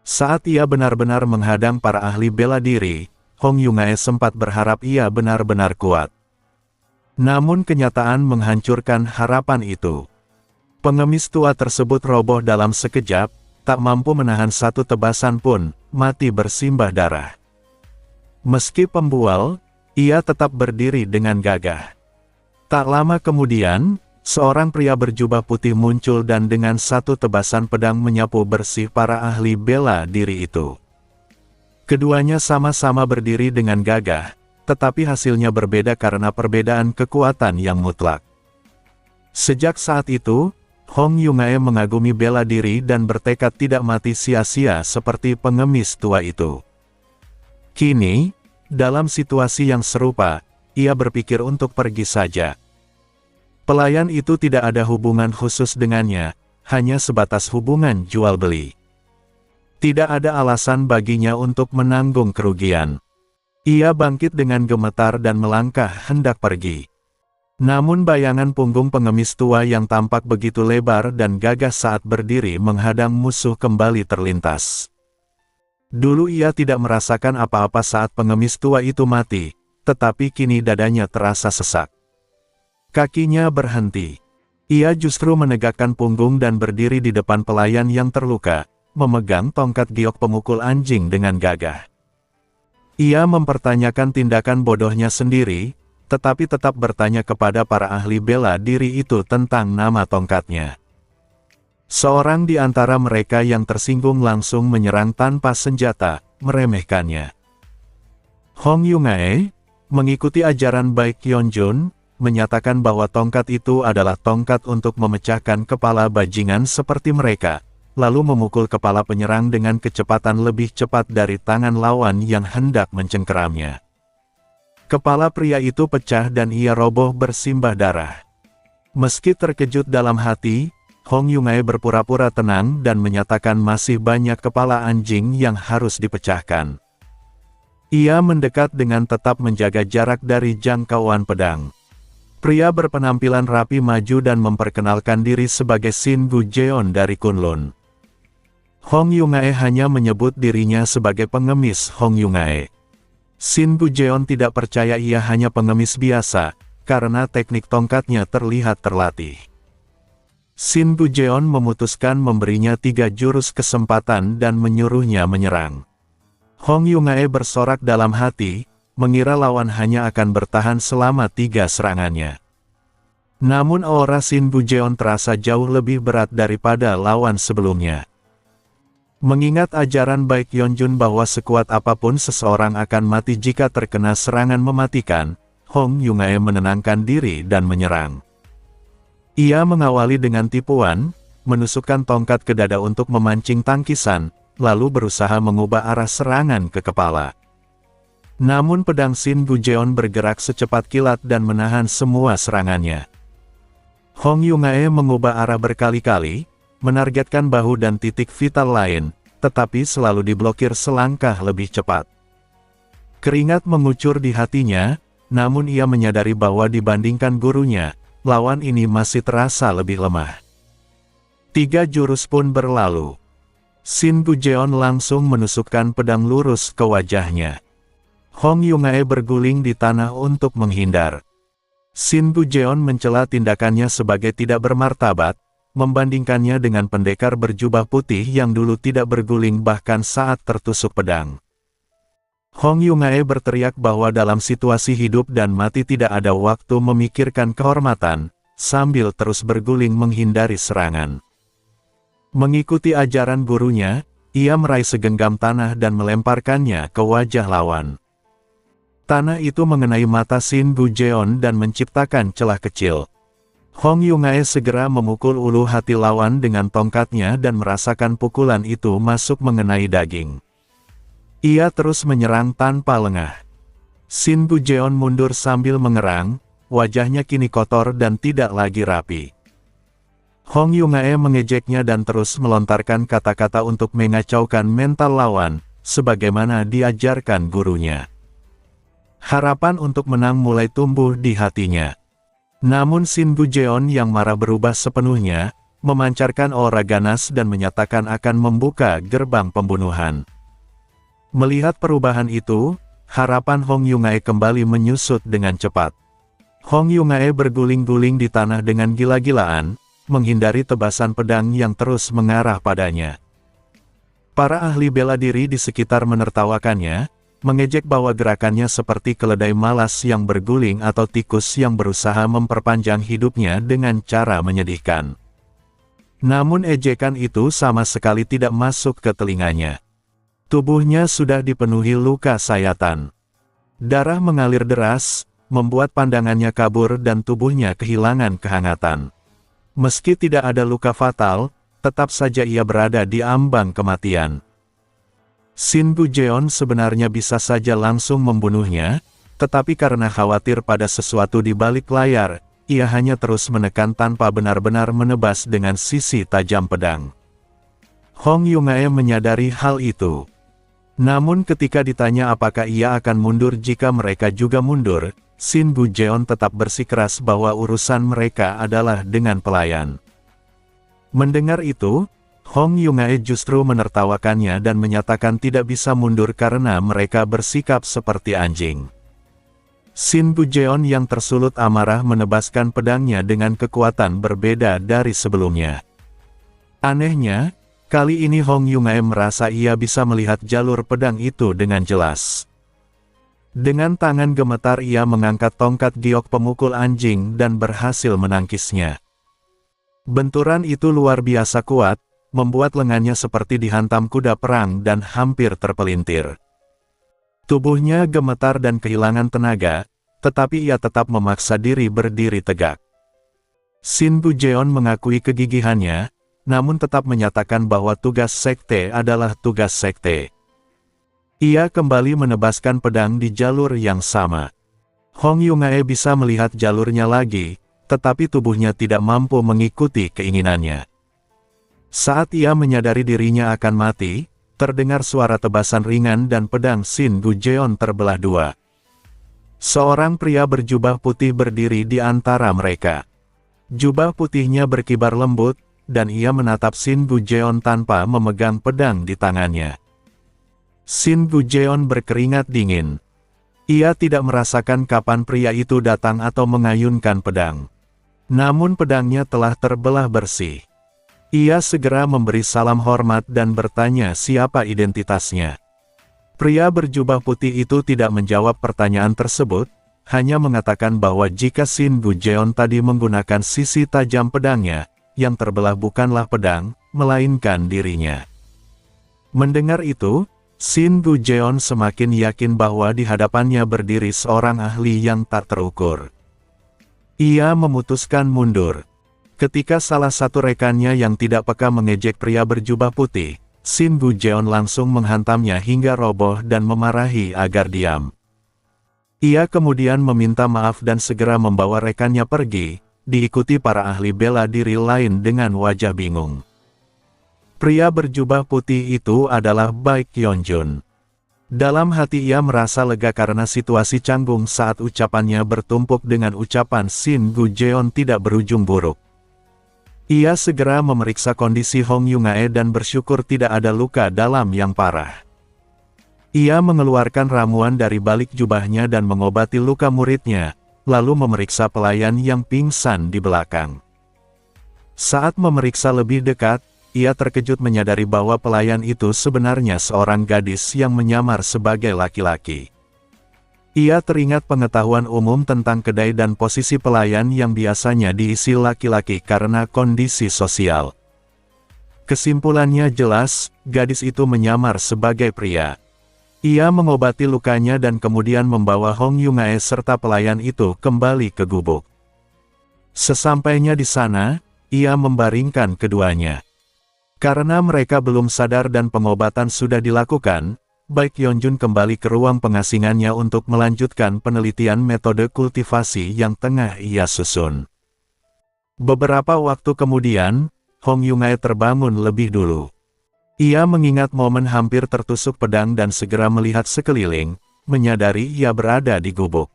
Saat ia benar-benar menghadang para ahli bela diri, Hong Yungae sempat berharap ia benar-benar kuat. Namun kenyataan menghancurkan harapan itu. Pengemis tua tersebut roboh dalam sekejap, tak mampu menahan satu tebasan pun, mati bersimbah darah. Meski pembual, ia tetap berdiri dengan gagah. Tak lama kemudian, seorang pria berjubah putih muncul dan dengan satu tebasan pedang menyapu bersih para ahli bela diri itu. Keduanya sama-sama berdiri dengan gagah, tetapi hasilnya berbeda karena perbedaan kekuatan yang mutlak. Sejak saat itu, Hong Yungae mengagumi bela diri dan bertekad tidak mati sia-sia seperti pengemis tua itu. Kini, dalam situasi yang serupa, ia berpikir untuk pergi saja. Pelayan itu tidak ada hubungan khusus dengannya, hanya sebatas hubungan jual-beli. Tidak ada alasan baginya untuk menanggung kerugian. Ia bangkit dengan gemetar dan melangkah hendak pergi. Namun bayangan punggung pengemis tua yang tampak begitu lebar dan gagah saat berdiri menghadang musuh kembali terlintas. Dulu ia tidak merasakan apa-apa saat pengemis tua itu mati, tetapi kini dadanya terasa sesak. Kakinya berhenti. Ia justru menegakkan punggung dan berdiri di depan pelayan yang terluka, memegang tongkat giok pemukul anjing dengan gagah. Ia mempertanyakan tindakan bodohnya sendiri, tetapi tetap bertanya kepada para ahli bela diri itu tentang nama tongkatnya. Seorang di antara mereka yang tersinggung langsung menyerang tanpa senjata, meremehkannya. Hong Yungae, mengikuti ajaran baik Yeonjun, menyatakan bahwa tongkat itu adalah tongkat untuk memecahkan kepala bajingan seperti mereka, lalu memukul kepala penyerang dengan kecepatan lebih cepat dari tangan lawan yang hendak mencengkeramnya. Kepala pria itu pecah dan ia roboh bersimbah darah. Meski terkejut dalam hati, Hong Yungae berpura-pura tenang dan menyatakan masih banyak kepala anjing yang harus dipecahkan. Ia mendekat dengan tetap menjaga jarak dari jangkauan pedang. Pria berpenampilan rapi maju dan memperkenalkan diri sebagai Shin Gu-jeon dari Kunlun. Hong Yungae hanya menyebut dirinya sebagai pengemis Hong Yungae. Shin Gu-jeon tidak percaya ia hanya pengemis biasa, karena teknik tongkatnya terlihat terlatih. Shin Gu-jeon memutuskan memberinya 3 jurus kesempatan dan menyuruhnya menyerang. Hong Yungae bersorak dalam hati, mengira lawan hanya akan bertahan selama 3 serangannya. Namun aura Shin Gu-jeon terasa jauh lebih berat daripada lawan sebelumnya. Mengingat ajaran baik Yeonjun bahwa sekuat apapun seseorang akan mati jika terkena serangan mematikan, Hong Yungae menenangkan diri dan menyerang. Ia mengawali dengan tipuan, menusukkan tongkat ke dada untuk memancing tangkisan, lalu berusaha mengubah arah serangan ke kepala. Namun pedang Shin Gu-jeon bergerak secepat kilat dan menahan semua serangannya. Hong Yungae mengubah arah berkali-kali, menargetkan bahu dan titik vital lain, tetapi selalu diblokir selangkah lebih cepat. Keringat mengucur di hatinya, namun ia menyadari bahwa dibandingkan gurunya, lawan ini masih terasa lebih lemah. 3 jurus pun berlalu. Shin Gu-jeon langsung menusukkan pedang lurus ke wajahnya. Hong Yungae berguling di tanah untuk menghindar. Shin Gu-jeon mencela tindakannya sebagai tidak bermartabat, membandingkannya dengan pendekar berjubah putih yang dulu tidak berguling bahkan saat tertusuk pedang. Hong Yungae berteriak bahwa dalam situasi hidup dan mati tidak ada waktu memikirkan kehormatan, sambil terus berguling menghindari serangan. Mengikuti ajaran gurunya, ia meraih segenggam tanah dan melemparkannya ke wajah lawan. Tanah itu mengenai mata Shin Gu-jeon dan menciptakan celah kecil. Hong Yungae segera memukul ulu hati lawan dengan tongkatnya dan merasakan pukulan itu masuk mengenai daging. Ia terus menyerang tanpa lengah. Shin Gu-jeon mundur sambil mengerang, wajahnya kini kotor dan tidak lagi rapi. Hong Yungae mengejeknya dan terus melontarkan kata-kata untuk mengacaukan mental lawan, sebagaimana diajarkan gurunya. Harapan untuk menang mulai tumbuh di hatinya. Namun Shin Gu-jeon yang marah berubah sepenuhnya, memancarkan aura ganas dan menyatakan akan membuka gerbang pembunuhan. Melihat perubahan itu, harapan Hong Yungae kembali menyusut dengan cepat. Hong Yungae berguling-guling di tanah dengan gila-gilaan, menghindari tebasan pedang yang terus mengarah padanya. Para ahli bela diri di sekitar menertawakannya, mengejek bahwa gerakannya seperti keledai malas yang berguling atau tikus yang berusaha memperpanjang hidupnya dengan cara menyedihkan. Namun ejekan itu sama sekali tidak masuk ke telinganya. Tubuhnya sudah dipenuhi luka sayatan. Darah mengalir deras, membuat pandangannya kabur dan tubuhnya kehilangan kehangatan. Meski tidak ada luka fatal, tetap saja ia berada di ambang kematian. Shin Gu-jeon sebenarnya bisa saja langsung membunuhnya, tetapi karena khawatir pada sesuatu di balik layar, ia hanya terus menekan tanpa benar-benar menebas dengan sisi tajam pedang. Hong Yungae menyadari hal itu. Namun ketika ditanya apakah ia akan mundur jika mereka juga mundur, Shin Gu-jeon tetap bersikeras bahwa urusan mereka adalah dengan pelayan. Mendengar itu, Hong Yungae justru menertawakannya dan menyatakan tidak bisa mundur karena mereka bersikap seperti anjing. Shin Gu-jeon yang tersulut amarah menebaskan pedangnya dengan kekuatan berbeda dari sebelumnya. Anehnya, kali ini Hong Yungae merasa ia bisa melihat jalur pedang itu dengan jelas. Dengan tangan gemetar ia mengangkat tongkat giok pemukul anjing dan berhasil menangkisnya. Benturan itu luar biasa kuat, membuat lengannya seperti dihantam kuda perang dan hampir terpelintir. Tubuhnya gemetar dan kehilangan tenaga, tetapi ia tetap memaksa diri berdiri tegak. Shin Gu-jeon mengakui kegigihannya, namun tetap menyatakan bahwa tugas sekte adalah tugas sekte. Ia kembali menebaskan pedang di jalur yang sama. Hong Yungae bisa melihat jalurnya lagi, tetapi tubuhnya tidak mampu mengikuti keinginannya. Saat ia menyadari dirinya akan mati, terdengar suara tebasan ringan dan pedang Shin Gu-jeon terbelah dua. Seorang pria berjubah putih berdiri di antara mereka. Jubah putihnya berkibar lembut, dan ia menatap Shin Gu-jeon tanpa memegang pedang di tangannya. Shin Gu-jeon berkeringat dingin. Ia tidak merasakan kapan pria itu datang atau mengayunkan pedang. Namun pedangnya telah terbelah bersih. Ia segera memberi salam hormat dan bertanya siapa identitasnya. Pria berjubah putih itu tidak menjawab pertanyaan tersebut, hanya mengatakan bahwa jika Shin Gu-jeon tadi menggunakan sisi tajam pedangnya, yang terbelah bukanlah pedang, melainkan dirinya. Mendengar itu, Shin Gu-jeon semakin yakin bahwa di hadapannya berdiri seorang ahli yang tak terukur. Ia memutuskan mundur. Ketika salah satu rekannya yang tidak peka mengejek pria berjubah putih, Shin Gu-jeon langsung menghantamnya hingga roboh dan memarahi agar diam. Ia kemudian meminta maaf dan segera membawa rekannya pergi, diikuti para ahli bela diri lain dengan wajah bingung. Pria berjubah putih itu adalah Baek Yeonjun. Dalam hati ia merasa lega karena situasi canggung saat ucapannya bertumpuk dengan ucapan Shin Gu-jeon tidak berujung buruk. Ia segera memeriksa kondisi Hong Yungae dan bersyukur tidak ada luka dalam yang parah. Ia mengeluarkan ramuan dari balik jubahnya dan mengobati luka muridnya, lalu memeriksa pelayan yang pingsan di belakang. Saat memeriksa lebih dekat, ia terkejut menyadari bahwa pelayan itu sebenarnya seorang gadis yang menyamar sebagai laki-laki. Ia teringat pengetahuan umum tentang kedai dan posisi pelayan yang biasanya diisi laki-laki karena kondisi sosial. Kesimpulannya jelas, gadis itu menyamar sebagai pria. Ia mengobati lukanya dan kemudian membawa Hong Yungae serta pelayan itu kembali ke gubuk. Sesampainya di sana, ia membaringkan keduanya. Karena mereka belum sadar dan pengobatan sudah dilakukan, Baek Yeonjun kembali ke ruang pengasingannya untuk melanjutkan penelitian metode kultivasi yang tengah ia susun. Beberapa waktu kemudian, Hong Yungae terbangun lebih dulu. Ia mengingat momen hampir tertusuk pedang dan segera melihat sekeliling, menyadari ia berada di gubuk.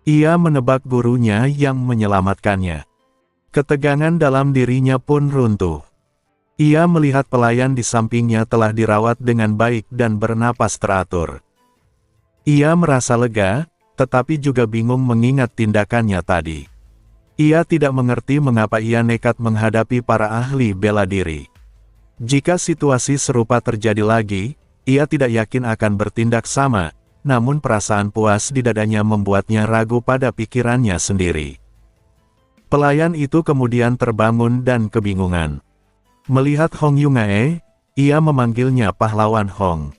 Ia menebak gurunya yang menyelamatkannya. Ketegangan dalam dirinya pun runtuh. Ia melihat pelayan di sampingnya telah dirawat dengan baik dan bernapas teratur. Ia merasa lega, tetapi juga bingung mengingat tindakannya tadi. Ia tidak mengerti mengapa ia nekat menghadapi para ahli bela diri. Jika situasi serupa terjadi lagi, ia tidak yakin akan bertindak sama, namun perasaan puas di dadanya membuatnya ragu pada pikirannya sendiri. Pelayan itu kemudian terbangun dan kebingungan. Melihat Hong Yungae, ia memanggilnya pahlawan Hong.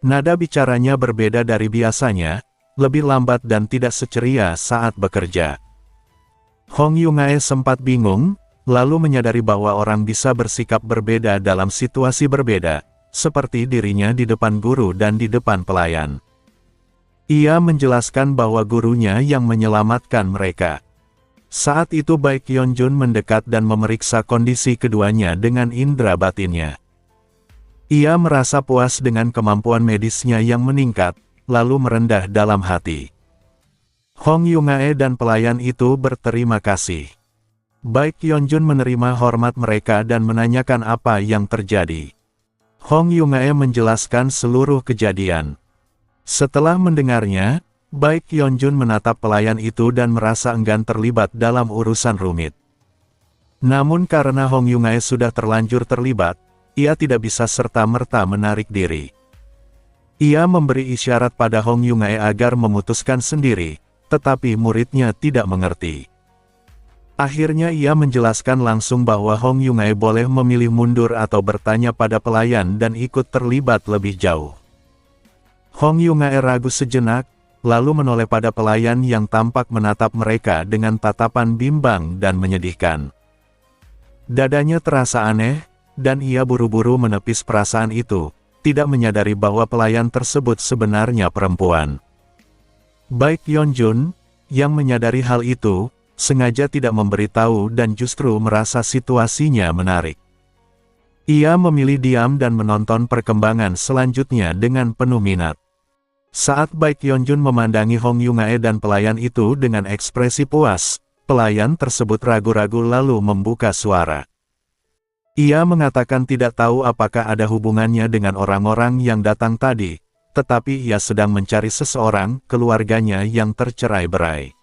Nada bicaranya berbeda dari biasanya, lebih lambat dan tidak seceria saat bekerja. Hong Yungae sempat bingung, lalu menyadari bahwa orang bisa bersikap berbeda dalam situasi berbeda, seperti dirinya di depan guru dan di depan pelayan. Ia menjelaskan bahwa gurunya yang menyelamatkan mereka. Saat itu Baek Yeonjun mendekat dan memeriksa kondisi keduanya dengan indera batinnya. Ia merasa puas dengan kemampuan medisnya yang meningkat, lalu merendah dalam hati. Hong Yungae dan pelayan itu berterima kasih. Baek Yeonjun menerima hormat mereka dan menanyakan apa yang terjadi. Hong Yungae menjelaskan seluruh kejadian. Setelah mendengarnya, Baik Yeonjun menatap pelayan itu dan merasa enggan terlibat dalam urusan rumit. Namun karena Hong Yungae sudah terlanjur terlibat, ia tidak bisa serta-merta menarik diri. Ia memberi isyarat pada Hong Yungae agar memutuskan sendiri, tetapi muridnya tidak mengerti. Akhirnya ia menjelaskan langsung bahwa Hong Yungae boleh memilih mundur atau bertanya pada pelayan dan ikut terlibat lebih jauh. Hong Yungae ragu sejenak, lalu menoleh pada pelayan yang tampak menatap mereka dengan tatapan bimbang dan menyedihkan. Dadanya terasa aneh, dan ia buru-buru menepis perasaan itu, tidak menyadari bahwa pelayan tersebut sebenarnya perempuan. Baik Yeonjun, yang menyadari hal itu, sengaja tidak memberitahu dan justru merasa situasinya menarik. Ia memilih diam dan menonton perkembangan selanjutnya dengan penuh minat. Saat Baik Yeonjun memandangi Hong Yungae dan pelayan itu dengan ekspresi puas, pelayan tersebut ragu-ragu lalu membuka suara. Ia mengatakan tidak tahu apakah ada hubungannya dengan orang-orang yang datang tadi, tetapi ia sedang mencari seseorang, keluarganya yang tercerai-berai.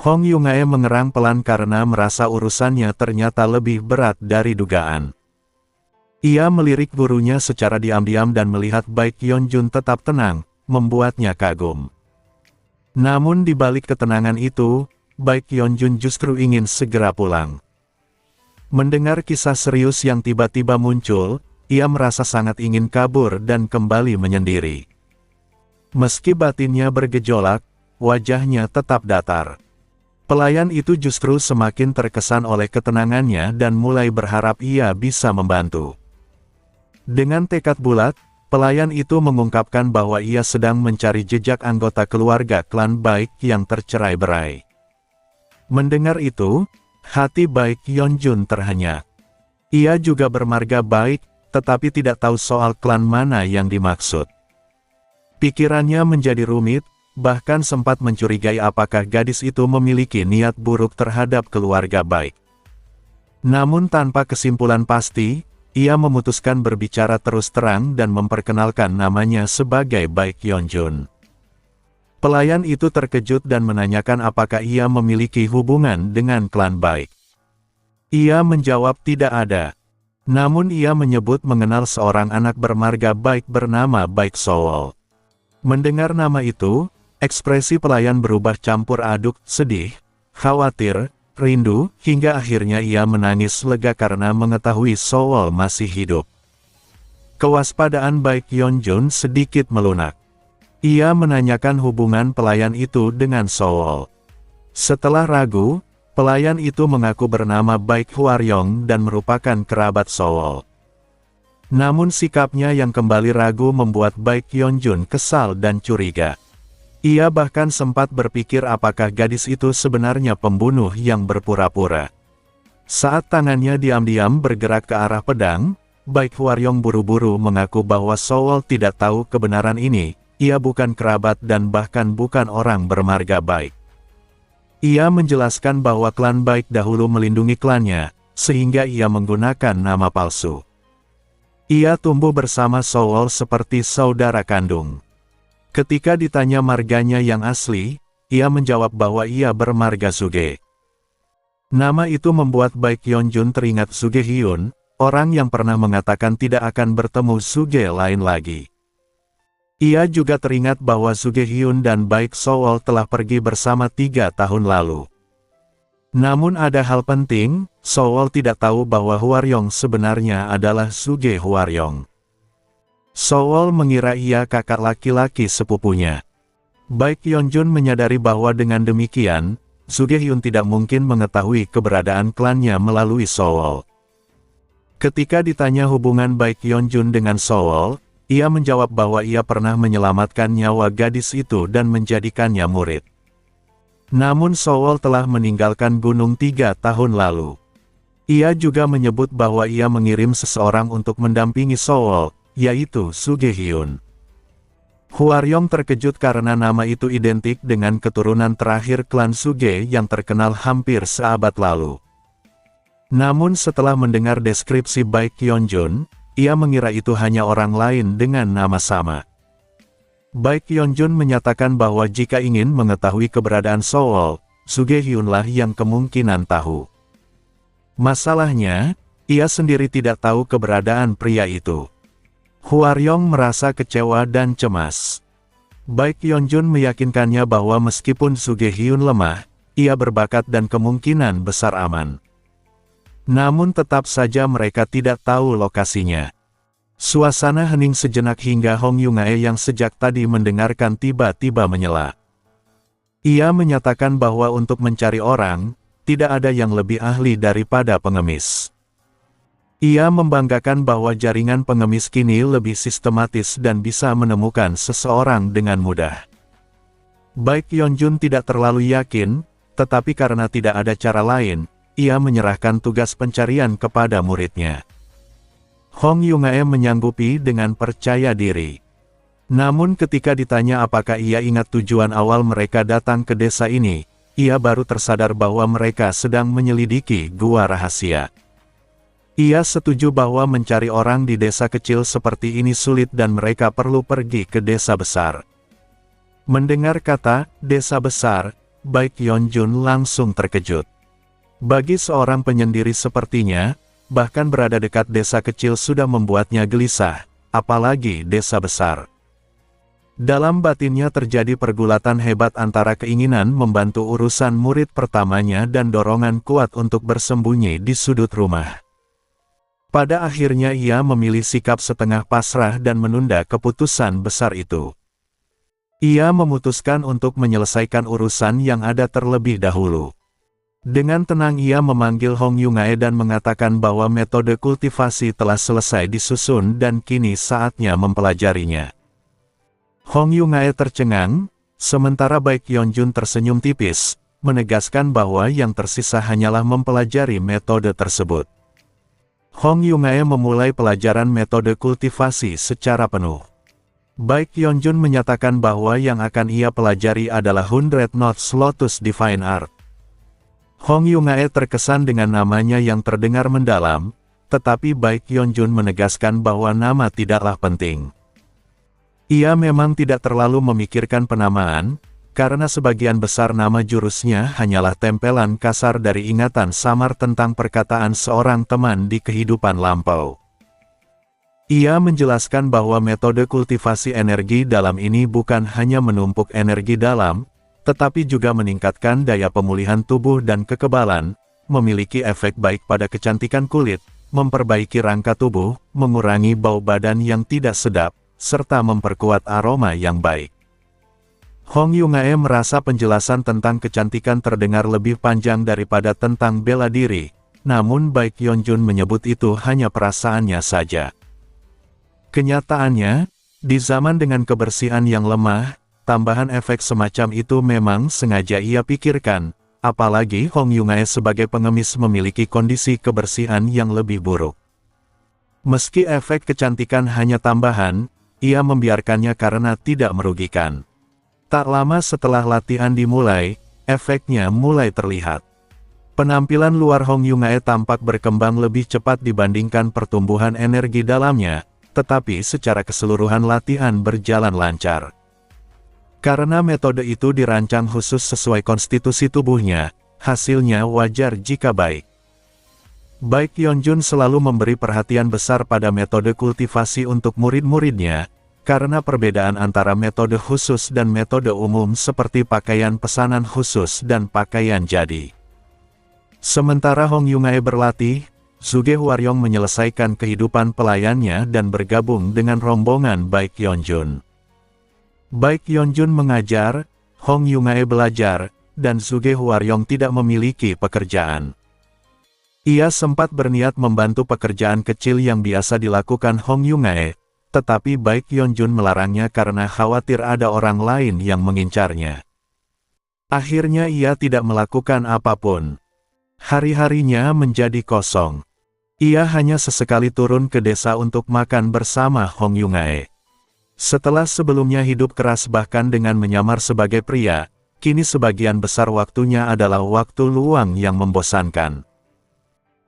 Hong Yungae mengerang pelan karena merasa urusannya ternyata lebih berat dari dugaan. Ia melirik gurunya secara diam-diam dan melihat Baik Yeonjun tetap tenang, membuatnya kagum. Namun di balik ketenangan itu, Baik Yeonjun justru ingin segera pulang. Mendengar kisah serius yang tiba-tiba muncul, ia merasa sangat ingin kabur dan kembali menyendiri. Meski batinnya bergejolak, wajahnya tetap datar. Pelayan itu justru semakin terkesan oleh ketenangannya dan mulai berharap ia bisa membantu. Dengan tekad bulat, pelayan itu mengungkapkan bahwa ia sedang mencari jejak anggota keluarga klan Baik yang tercerai-berai. Mendengar itu, hati Baik Yeonjun terhenyak. Ia juga bermarga baik, tetapi tidak tahu soal klan mana yang dimaksud. Pikirannya menjadi rumit, bahkan sempat mencurigai apakah gadis itu memiliki niat buruk terhadap keluarga Baik. Namun tanpa kesimpulan pasti, ia memutuskan berbicara terus terang dan memperkenalkan namanya sebagai Baik Yeonjun. Pelayan itu terkejut dan menanyakan apakah ia memiliki hubungan dengan klan Baik. Ia menjawab tidak ada. Namun ia menyebut mengenal seorang anak bermarga Baik bernama Baik Sowol. Mendengar nama itu, ekspresi pelayan berubah campur aduk, sedih, khawatir, rindu, hingga akhirnya ia menangis lega karena mengetahui Sowol masih hidup. Kewaspadaan Baik Yeonjun sedikit melunak. Ia menanyakan hubungan pelayan itu dengan Sowol. Setelah ragu, pelayan itu mengaku bernama Baik Hwaryong dan merupakan kerabat Sowol. Namun sikapnya yang kembali ragu membuat Baik Yeonjun kesal dan curiga. Ia bahkan sempat berpikir apakah gadis itu sebenarnya pembunuh yang berpura-pura. Saat tangannya diam-diam bergerak ke arah pedang, Baik Hwaryong buru-buru mengaku bahwa Sowol tidak tahu kebenaran ini, ia bukan kerabat dan bahkan bukan orang bermarga Baik. Ia menjelaskan bahwa klan Baik dahulu melindungi klannya, sehingga ia menggunakan nama palsu. Ia tumbuh bersama Sowol seperti saudara kandung. Ketika ditanya marganya yang asli, ia menjawab bahwa ia bermarga Suge. Nama itu membuat Baik Yeonjun teringat Suge Hyun, orang yang pernah mengatakan tidak akan bertemu Suge lain lagi. Ia juga teringat bahwa Suge Hyun dan Baik Sowol telah pergi bersama 3 tahun lalu. Namun ada hal penting, Sowol tidak tahu bahwa Hwaryong sebenarnya adalah Suge Hwaryong. Sowol mengira ia kakak laki-laki sepupunya. Baik Yeonjun menyadari bahwa dengan demikian, Suge Hyun tidak mungkin mengetahui keberadaan klannya melalui Sowol. Ketika ditanya hubungan Baik Yeonjun dengan Sowol, ia menjawab bahwa ia pernah menyelamatkan nyawa gadis itu dan menjadikannya murid. Namun Sowol telah meninggalkan gunung 3 tahun lalu. Ia juga menyebut bahwa ia mengirim seseorang untuk mendampingi Sowol, yaitu Suge Hyun. Hwaryong terkejut karena nama itu identik dengan keturunan terakhir klan Suge yang terkenal hampir seabad lalu. Namun setelah mendengar deskripsi Baik Yeonjun, ia mengira itu hanya orang lain dengan nama sama. Baek Yeonjun menyatakan bahwa jika ingin mengetahui keberadaan Sewol, Suge-hyunlah yang kemungkinan tahu. Masalahnya, ia sendiri tidak tahu keberadaan pria itu. Hwaryong merasa kecewa dan cemas. Baek Yeonjun meyakinkannya bahwa meskipun Suge-hyun lemah, ia berbakat dan kemungkinan besar aman. Namun tetap saja mereka tidak tahu lokasinya. Suasana hening sejenak hingga Hong Yungae yang sejak tadi mendengarkan tiba-tiba menyela. Ia menyatakan bahwa untuk mencari orang, tidak ada yang lebih ahli daripada pengemis. Ia membanggakan bahwa jaringan pengemis kini lebih sistematis dan bisa menemukan seseorang dengan mudah. Baek Yeonjun tidak terlalu yakin, tetapi karena tidak ada cara lain, ia menyerahkan tugas pencarian kepada muridnya. Hong Yungae menyanggupi dengan percaya diri. Namun ketika ditanya apakah ia ingat tujuan awal mereka datang ke desa ini, ia baru tersadar bahwa mereka sedang menyelidiki gua rahasia. Ia setuju bahwa mencari orang di desa kecil seperti ini sulit dan mereka perlu pergi ke desa besar. Mendengar kata desa besar, Baek Yeonjun langsung terkejut. Bagi seorang penyendiri sepertinya, bahkan berada dekat desa kecil sudah membuatnya gelisah, apalagi desa besar. Dalam batinnya terjadi pergulatan hebat antara keinginan membantu urusan murid pertamanya dan dorongan kuat untuk bersembunyi di sudut rumah. Pada akhirnya ia memilih sikap setengah pasrah dan menunda keputusan besar itu. Ia memutuskan untuk menyelesaikan urusan yang ada terlebih dahulu. Dengan tenang ia memanggil Hong Yungae dan mengatakan bahwa metode kultivasi telah selesai disusun dan kini saatnya mempelajarinya. Hong Yungae tercengang, sementara Baek Yeonjun tersenyum tipis, menegaskan bahwa yang tersisa hanyalah mempelajari metode tersebut. Hong Yungae memulai pelajaran metode kultivasi secara penuh. Baek Yeonjun menyatakan bahwa yang akan ia pelajari adalah 100 Notes Lotus Divine Art. Hong Yungae terkesan dengan namanya yang terdengar mendalam, tetapi Baek Yeonjun menegaskan bahwa nama tidaklah penting. Ia memang tidak terlalu memikirkan penamaan, karena sebagian besar nama jurusnya hanyalah tempelan kasar dari ingatan samar tentang perkataan seorang teman di kehidupan lampau. Ia menjelaskan bahwa metode kultivasi energi dalam ini bukan hanya menumpuk energi dalam, tetapi juga meningkatkan daya pemulihan tubuh dan kekebalan, memiliki efek baik pada kecantikan kulit, memperbaiki rangka tubuh, mengurangi bau badan yang tidak sedap, serta memperkuat aroma yang baik. Hong Yungae merasa penjelasan tentang kecantikan terdengar lebih panjang daripada tentang bela diri, namun Baek Yeonjun menyebut itu hanya perasaannya saja. Kenyataannya, di zaman dengan kebersihan yang lemah, tambahan efek semacam itu memang sengaja ia pikirkan, apalagi Hong Yungae sebagai pengemis memiliki kondisi kebersihan yang lebih buruk. Meski efek kecantikan hanya tambahan, ia membiarkannya karena tidak merugikan. Tak lama setelah latihan dimulai, efeknya mulai terlihat. Penampilan luar Hong Yungae tampak berkembang lebih cepat dibandingkan pertumbuhan energi dalamnya, tetapi secara keseluruhan latihan berjalan lancar. Karena metode itu dirancang khusus sesuai konstitusi tubuhnya, hasilnya wajar jika baik. Baek Yeonjun selalu memberi perhatian besar pada metode kultivasi untuk murid-muridnya, karena perbedaan antara metode khusus dan metode umum seperti pakaian pesanan khusus dan pakaian jadi. Sementara Hong Yungae berlatih, Suge Hwaryong menyelesaikan kehidupan pelayannya dan bergabung dengan rombongan Baek Yeonjun. Baek Yeonjun mengajar, Hong Yungae belajar, dan Suge Hwaryong tidak memiliki pekerjaan. Ia sempat berniat membantu pekerjaan kecil yang biasa dilakukan Hong Yungae, tetapi Baek Yeonjun melarangnya karena khawatir ada orang lain yang mengincarnya. Akhirnya ia tidak melakukan apapun. Hari-harinya menjadi kosong. Ia hanya sesekali turun ke desa untuk makan bersama Hong Yungae. Setelah sebelumnya hidup keras bahkan dengan menyamar sebagai pria, kini sebagian besar waktunya adalah waktu luang yang membosankan.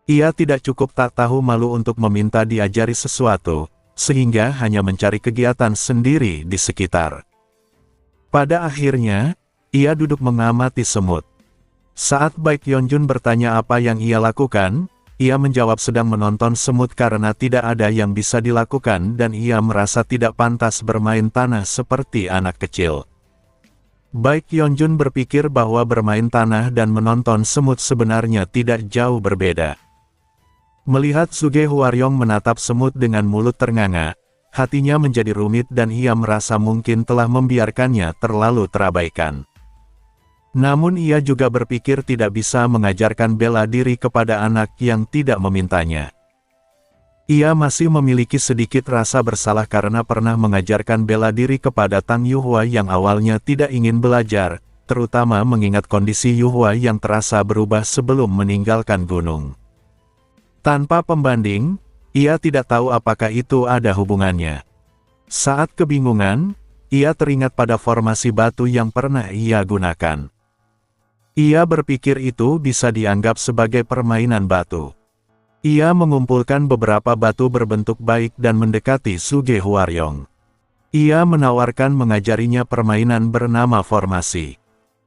Ia tidak cukup tak tahu malu untuk meminta diajari sesuatu, sehingga hanya mencari kegiatan sendiri di sekitar. Pada akhirnya, ia duduk mengamati semut. Saat Baek Yeonjun bertanya apa yang ia lakukan, ia menjawab sedang menonton semut karena tidak ada yang bisa dilakukan dan ia merasa tidak pantas bermain tanah seperti anak kecil. Baek Yeonjun berpikir bahwa bermain tanah dan menonton semut sebenarnya tidak jauh berbeda. Melihat Suge Hwaryong menatap semut dengan mulut ternganga, hatinya menjadi rumit dan ia merasa mungkin telah membiarkannya terlalu terabaikan. Namun ia juga berpikir tidak bisa mengajarkan bela diri kepada anak yang tidak memintanya. Ia masih memiliki sedikit rasa bersalah karena pernah mengajarkan bela diri kepada Tang Yuhua yang awalnya tidak ingin belajar, terutama mengingat kondisi Yuhua yang terasa berubah sebelum meninggalkan gunung. Tanpa pembanding, ia tidak tahu apakah itu ada hubungannya. Saat kebingungan, ia teringat pada formasi batu yang pernah ia gunakan. Ia berpikir itu bisa dianggap sebagai permainan batu. Ia mengumpulkan beberapa batu berbentuk baik dan mendekati Suge Hwaryong. Ia menawarkan mengajarinya permainan bernama formasi.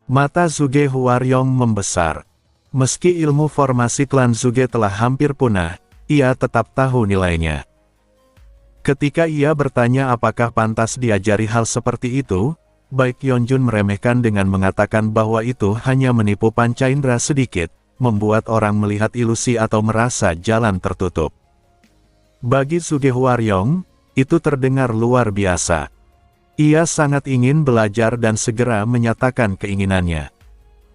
Mata Suge Hwaryong membesar. Meski ilmu formasi klan Suge telah hampir punah, ia tetap tahu nilainya. Ketika ia bertanya apakah pantas diajari hal seperti itu, Baek Yeonjun meremehkan dengan mengatakan bahwa itu hanya menipu panca indera sedikit, membuat orang melihat ilusi atau merasa jalan tertutup. Bagi Suge Hwaryong, itu terdengar luar biasa. Ia sangat ingin belajar dan segera menyatakan keinginannya.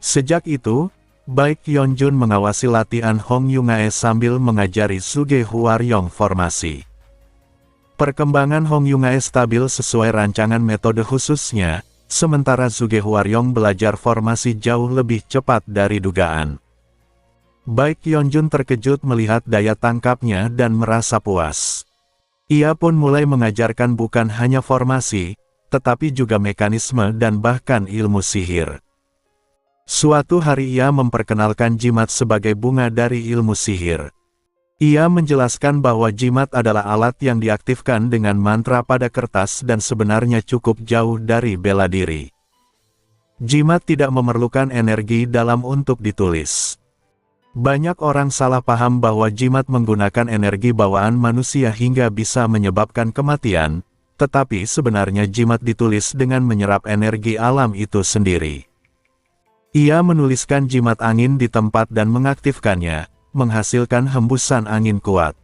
Sejak itu, Baek Yeonjun mengawasi latihan Hong Yungae sambil mengajari Suge Hwaryong formasi. Perkembangan Hong Yungae stabil sesuai rancangan metode khususnya, sementara Suge Hwaryong belajar formasi jauh lebih cepat dari dugaan. Baek Yeonjun terkejut melihat daya tangkapnya dan merasa puas. Ia pun mulai mengajarkan bukan hanya formasi, tetapi juga mekanisme dan bahkan ilmu sihir. Suatu hari ia memperkenalkan jimat sebagai bunga dari ilmu sihir. Ia menjelaskan bahwa jimat adalah alat yang diaktifkan dengan mantra pada kertas dan sebenarnya cukup jauh dari bela diri. Jimat tidak memerlukan energi dalam untuk ditulis. Banyak orang salah paham bahwa jimat menggunakan energi bawaan manusia hingga bisa menyebabkan kematian, tetapi sebenarnya jimat ditulis dengan menyerap energi alam itu sendiri. Ia menuliskan jimat angin di tempat dan mengaktifkannya, menghasilkan hembusan angin kuat.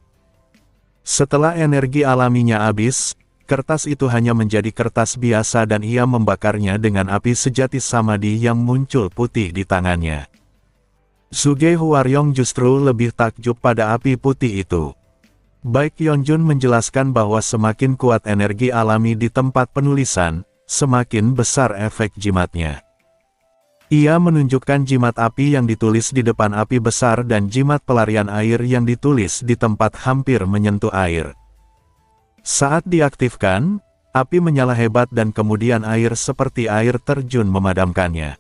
Setelah energi alaminya habis, kertas itu hanya menjadi kertas biasa dan ia membakarnya dengan api sejati samadhi yang muncul putih di tangannya. Suge Hwaryong justru lebih takjub pada api putih itu. Baek Yeonjun menjelaskan bahwa semakin kuat energi alami di tempat penulisan, semakin besar efek jimatnya. Ia menunjukkan jimat api yang ditulis di depan api besar dan jimat pelarian air yang ditulis di tempat hampir menyentuh air. Saat diaktifkan, api menyala hebat dan kemudian air seperti air terjun memadamkannya.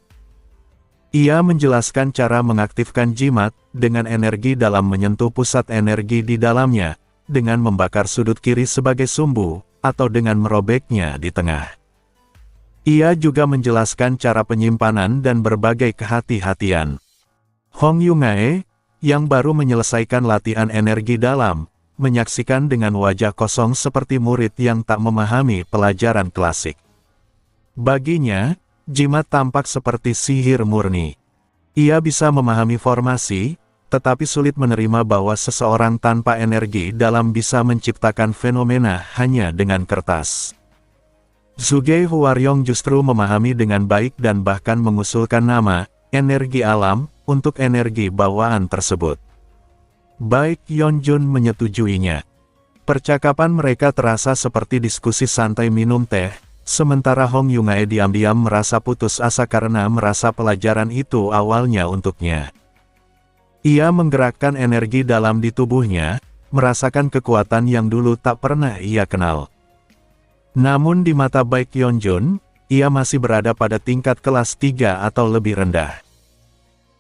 Ia menjelaskan cara mengaktifkan jimat dengan energi dalam menyentuh pusat energi di dalamnya, dengan membakar sudut kiri sebagai sumbu, atau dengan merobeknya di tengah. Ia juga menjelaskan cara penyimpanan dan berbagai kehati-hatian. Hong Yungae, yang baru menyelesaikan latihan energi dalam, menyaksikan dengan wajah kosong seperti murid yang tak memahami pelajaran klasik. Baginya, jimat tampak seperti sihir murni. Ia bisa memahami formasi, tetapi sulit menerima bahwa seseorang tanpa energi dalam bisa menciptakan fenomena hanya dengan kertas. Suge Hwaryong justru memahami dengan baik dan bahkan mengusulkan nama, energi alam, untuk energi bawaan tersebut. Baek Yeonjun menyetujuinya. Percakapan mereka terasa seperti diskusi santai minum teh, sementara Hong Yungae diam-diam merasa putus asa karena merasa pelajaran itu awalnya untuknya. Ia menggerakkan energi dalam di tubuhnya, merasakan kekuatan yang dulu tak pernah ia kenal. Namun di mata Baek Yeonjun, ia masih berada pada tingkat kelas 3 atau lebih rendah.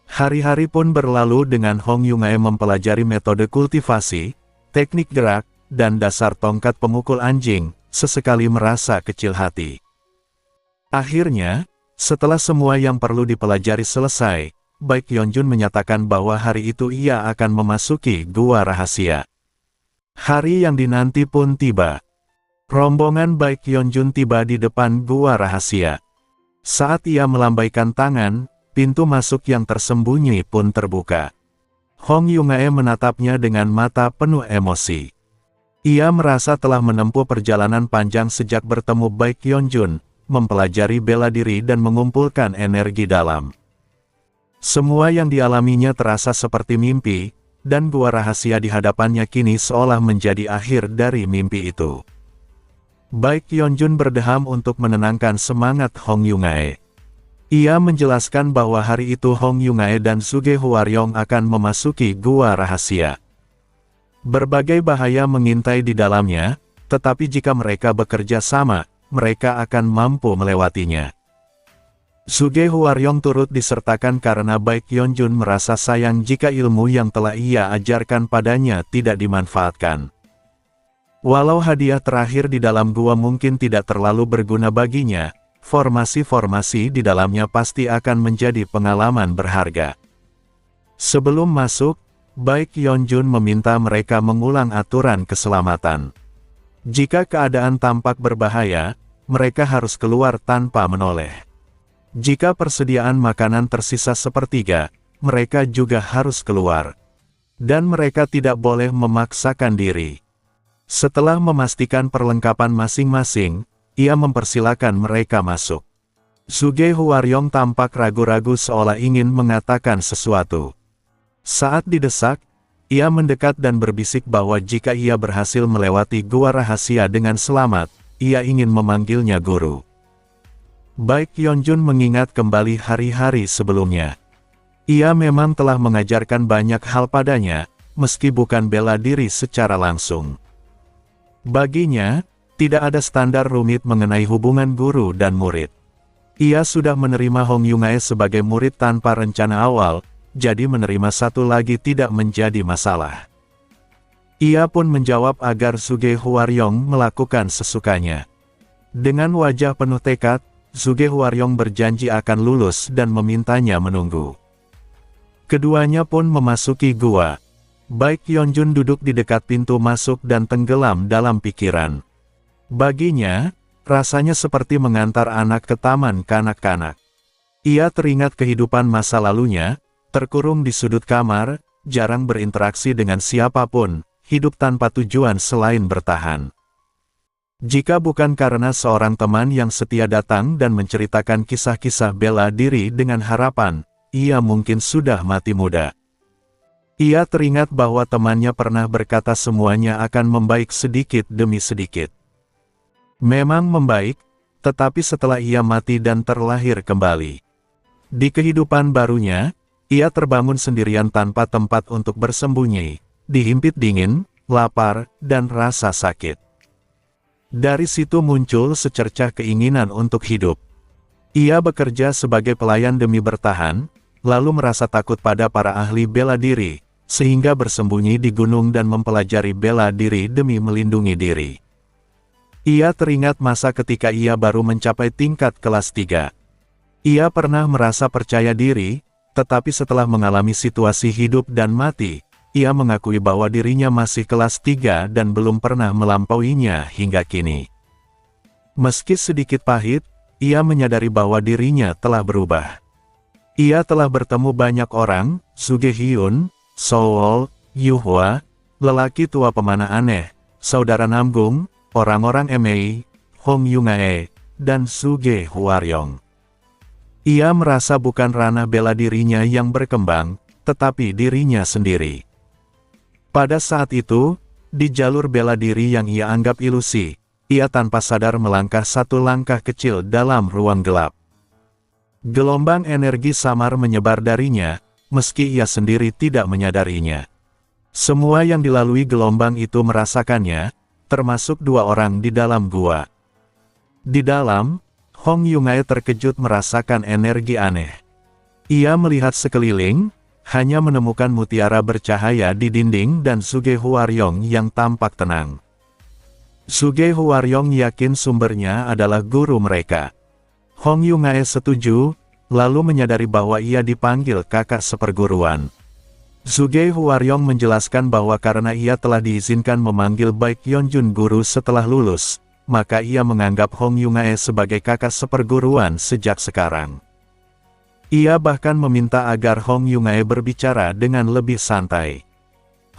Hari-hari pun berlalu dengan Hong Yungae mempelajari metode kultivasi, teknik gerak, dan dasar tongkat pemukul anjing, sesekali merasa kecil hati. Akhirnya, setelah semua yang perlu dipelajari selesai, Baek Yeonjun menyatakan bahwa hari itu ia akan memasuki gua rahasia. Hari yang dinanti pun tiba. Rombongan Baek Yeonjun tiba di depan gua rahasia. Saat ia melambaikan tangan, pintu masuk yang tersembunyi pun terbuka. Hong Yungae menatapnya dengan mata penuh emosi. Ia merasa telah menempuh perjalanan panjang sejak bertemu Baek Yeonjun, mempelajari bela diri dan mengumpulkan energi dalam. Semua yang dialaminya terasa seperti mimpi, dan gua rahasia di hadapannya kini seolah menjadi akhir dari mimpi itu. Baek Yeonjun berdeham untuk menenangkan semangat Hong Yungae. Ia menjelaskan bahwa hari itu Hong Yungae dan Suge Hwaryong akan memasuki gua rahasia. Berbagai bahaya mengintai di dalamnya, tetapi jika mereka bekerja sama, mereka akan mampu melewatinya. Suge Hwaryong turut disertakan karena Baek Yeonjun merasa sayang jika ilmu yang telah ia ajarkan padanya tidak dimanfaatkan. Walau hadiah terakhir di dalam gua mungkin tidak terlalu berguna baginya, formasi-formasi di dalamnya pasti akan menjadi pengalaman berharga. Sebelum masuk, Baek Yeonjun meminta mereka mengulang aturan keselamatan. Jika keadaan tampak berbahaya, mereka harus keluar tanpa menoleh. Jika persediaan makanan tersisa sepertiga, mereka juga harus keluar. Dan mereka tidak boleh memaksakan diri. Setelah memastikan perlengkapan masing-masing, ia mempersilakan mereka masuk. Suge Hwaryong tampak ragu-ragu seolah ingin mengatakan sesuatu. Saat didesak, ia mendekat dan berbisik bahwa jika ia berhasil melewati gua rahasia dengan selamat, ia ingin memanggilnya guru. Baek Yeonjun mengingat kembali hari-hari sebelumnya. Ia memang telah mengajarkan banyak hal padanya, meski bukan bela diri secara langsung. Baginya, tidak ada standar rumit mengenai hubungan guru dan murid. Ia sudah menerima Hong Yungae sebagai murid tanpa rencana awal, jadi menerima satu lagi tidak menjadi masalah. Ia pun menjawab agar Suge Hwaryong melakukan sesukanya. Dengan wajah penuh tekad, Suge Hwaryong berjanji akan lulus dan memintanya menunggu. Keduanya pun memasuki gua. Baek Yeonjun duduk di dekat pintu masuk dan tenggelam dalam pikiran. Baginya, rasanya seperti mengantar anak ke taman kanak-kanak. Ia teringat kehidupan masa lalunya, terkurung di sudut kamar, jarang berinteraksi dengan siapapun, hidup tanpa tujuan selain bertahan. Jika bukan karena seorang teman yang setia datang dan menceritakan kisah-kisah bela diri dengan harapan, ia mungkin sudah mati muda. Ia teringat bahwa temannya pernah berkata semuanya akan membaik sedikit demi sedikit. Memang membaik, tetapi setelah ia mati dan terlahir kembali. Di kehidupan barunya, ia terbangun sendirian tanpa tempat untuk bersembunyi, dihimpit dingin, lapar, dan rasa sakit. Dari situ muncul secercah keinginan untuk hidup. Ia bekerja sebagai pelayan demi bertahan, lalu merasa takut pada para ahli bela diri, sehingga bersembunyi di gunung dan mempelajari bela diri demi melindungi diri. Ia teringat masa ketika ia baru mencapai tingkat kelas 3. Ia pernah merasa percaya diri, tetapi setelah mengalami situasi hidup dan mati, ia mengakui bahwa dirinya masih kelas 3 dan belum pernah melampauinya hingga kini. Meski sedikit pahit, ia menyadari bahwa dirinya telah berubah. Ia telah bertemu banyak orang, Suge Hyun, Sowol, Yuhwa, lelaki tua pemanah aneh, saudara Namgung, orang-orang Mei, Hong Yungae, dan Suge Hwaryong. Ia merasa bukan ranah bela dirinya yang berkembang, tetapi dirinya sendiri. Pada saat itu, di jalur bela diri yang ia anggap ilusi, ia tanpa sadar melangkah satu langkah kecil dalam ruang gelap. Gelombang energi samar menyebar darinya, meski ia sendiri tidak menyadarinya. Semua yang dilalui gelombang itu merasakannya, termasuk dua orang di dalam gua. Di dalam, Hong Yungae terkejut merasakan energi aneh. Ia melihat sekeliling, hanya menemukan mutiara bercahaya di dinding dan Suge Hwaryong yang tampak tenang. Suge Hwaryong yakin sumbernya adalah guru mereka. Hong Yungae setuju, lalu menyadari bahwa ia dipanggil kakak seperguruan. Zhuge Huaryong menjelaskan bahwa karena ia telah diizinkan memanggil Baek Yeonjun guru setelah lulus, maka ia menganggap Hong Yungae sebagai kakak seperguruan sejak sekarang. Ia bahkan meminta agar Hong Yungae berbicara dengan lebih santai.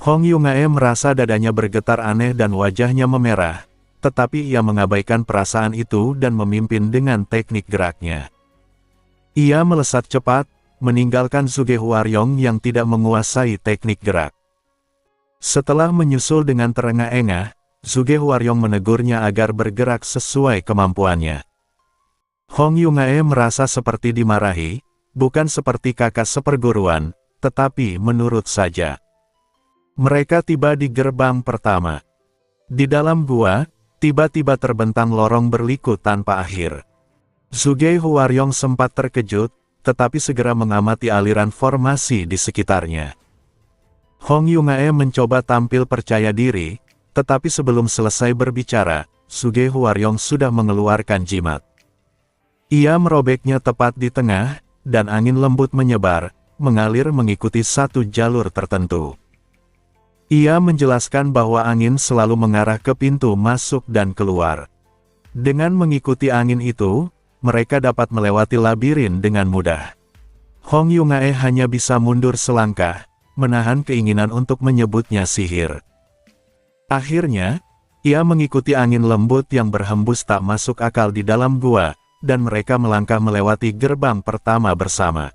Hong Yungae merasa dadanya bergetar aneh dan wajahnya memerah, tetapi ia mengabaikan perasaan itu dan memimpin dengan teknik geraknya. Ia melesat cepat, meninggalkan Zhuge Huaryong yang tidak menguasai teknik gerak. Setelah menyusul dengan terengah-engah, Zhuge Huaryong menegurnya agar bergerak sesuai kemampuannya. Hong Yungae merasa seperti dimarahi, bukan seperti kakak seperguruan, tetapi menurut saja. Mereka tiba di gerbang pertama. Di dalam gua, tiba-tiba terbentang lorong berliku tanpa akhir. Zhuge Huaryong sempat terkejut, tetapi segera mengamati aliran formasi di sekitarnya. Hong Yungae mencoba tampil percaya diri, tetapi sebelum selesai berbicara, Zhuge Huaryong sudah mengeluarkan jimat. Ia merobeknya tepat di tengah, dan angin lembut menyebar, mengalir mengikuti satu jalur tertentu. Ia menjelaskan bahwa angin selalu mengarah ke pintu masuk dan keluar. Dengan mengikuti angin itu, mereka dapat melewati labirin dengan mudah. Hong Yungae hanya bisa mundur selangkah, menahan keinginan untuk menyebutnya sihir. Akhirnya, ia mengikuti angin lembut yang berhembus tak masuk akal di dalam gua, dan mereka melangkah melewati gerbang pertama bersama.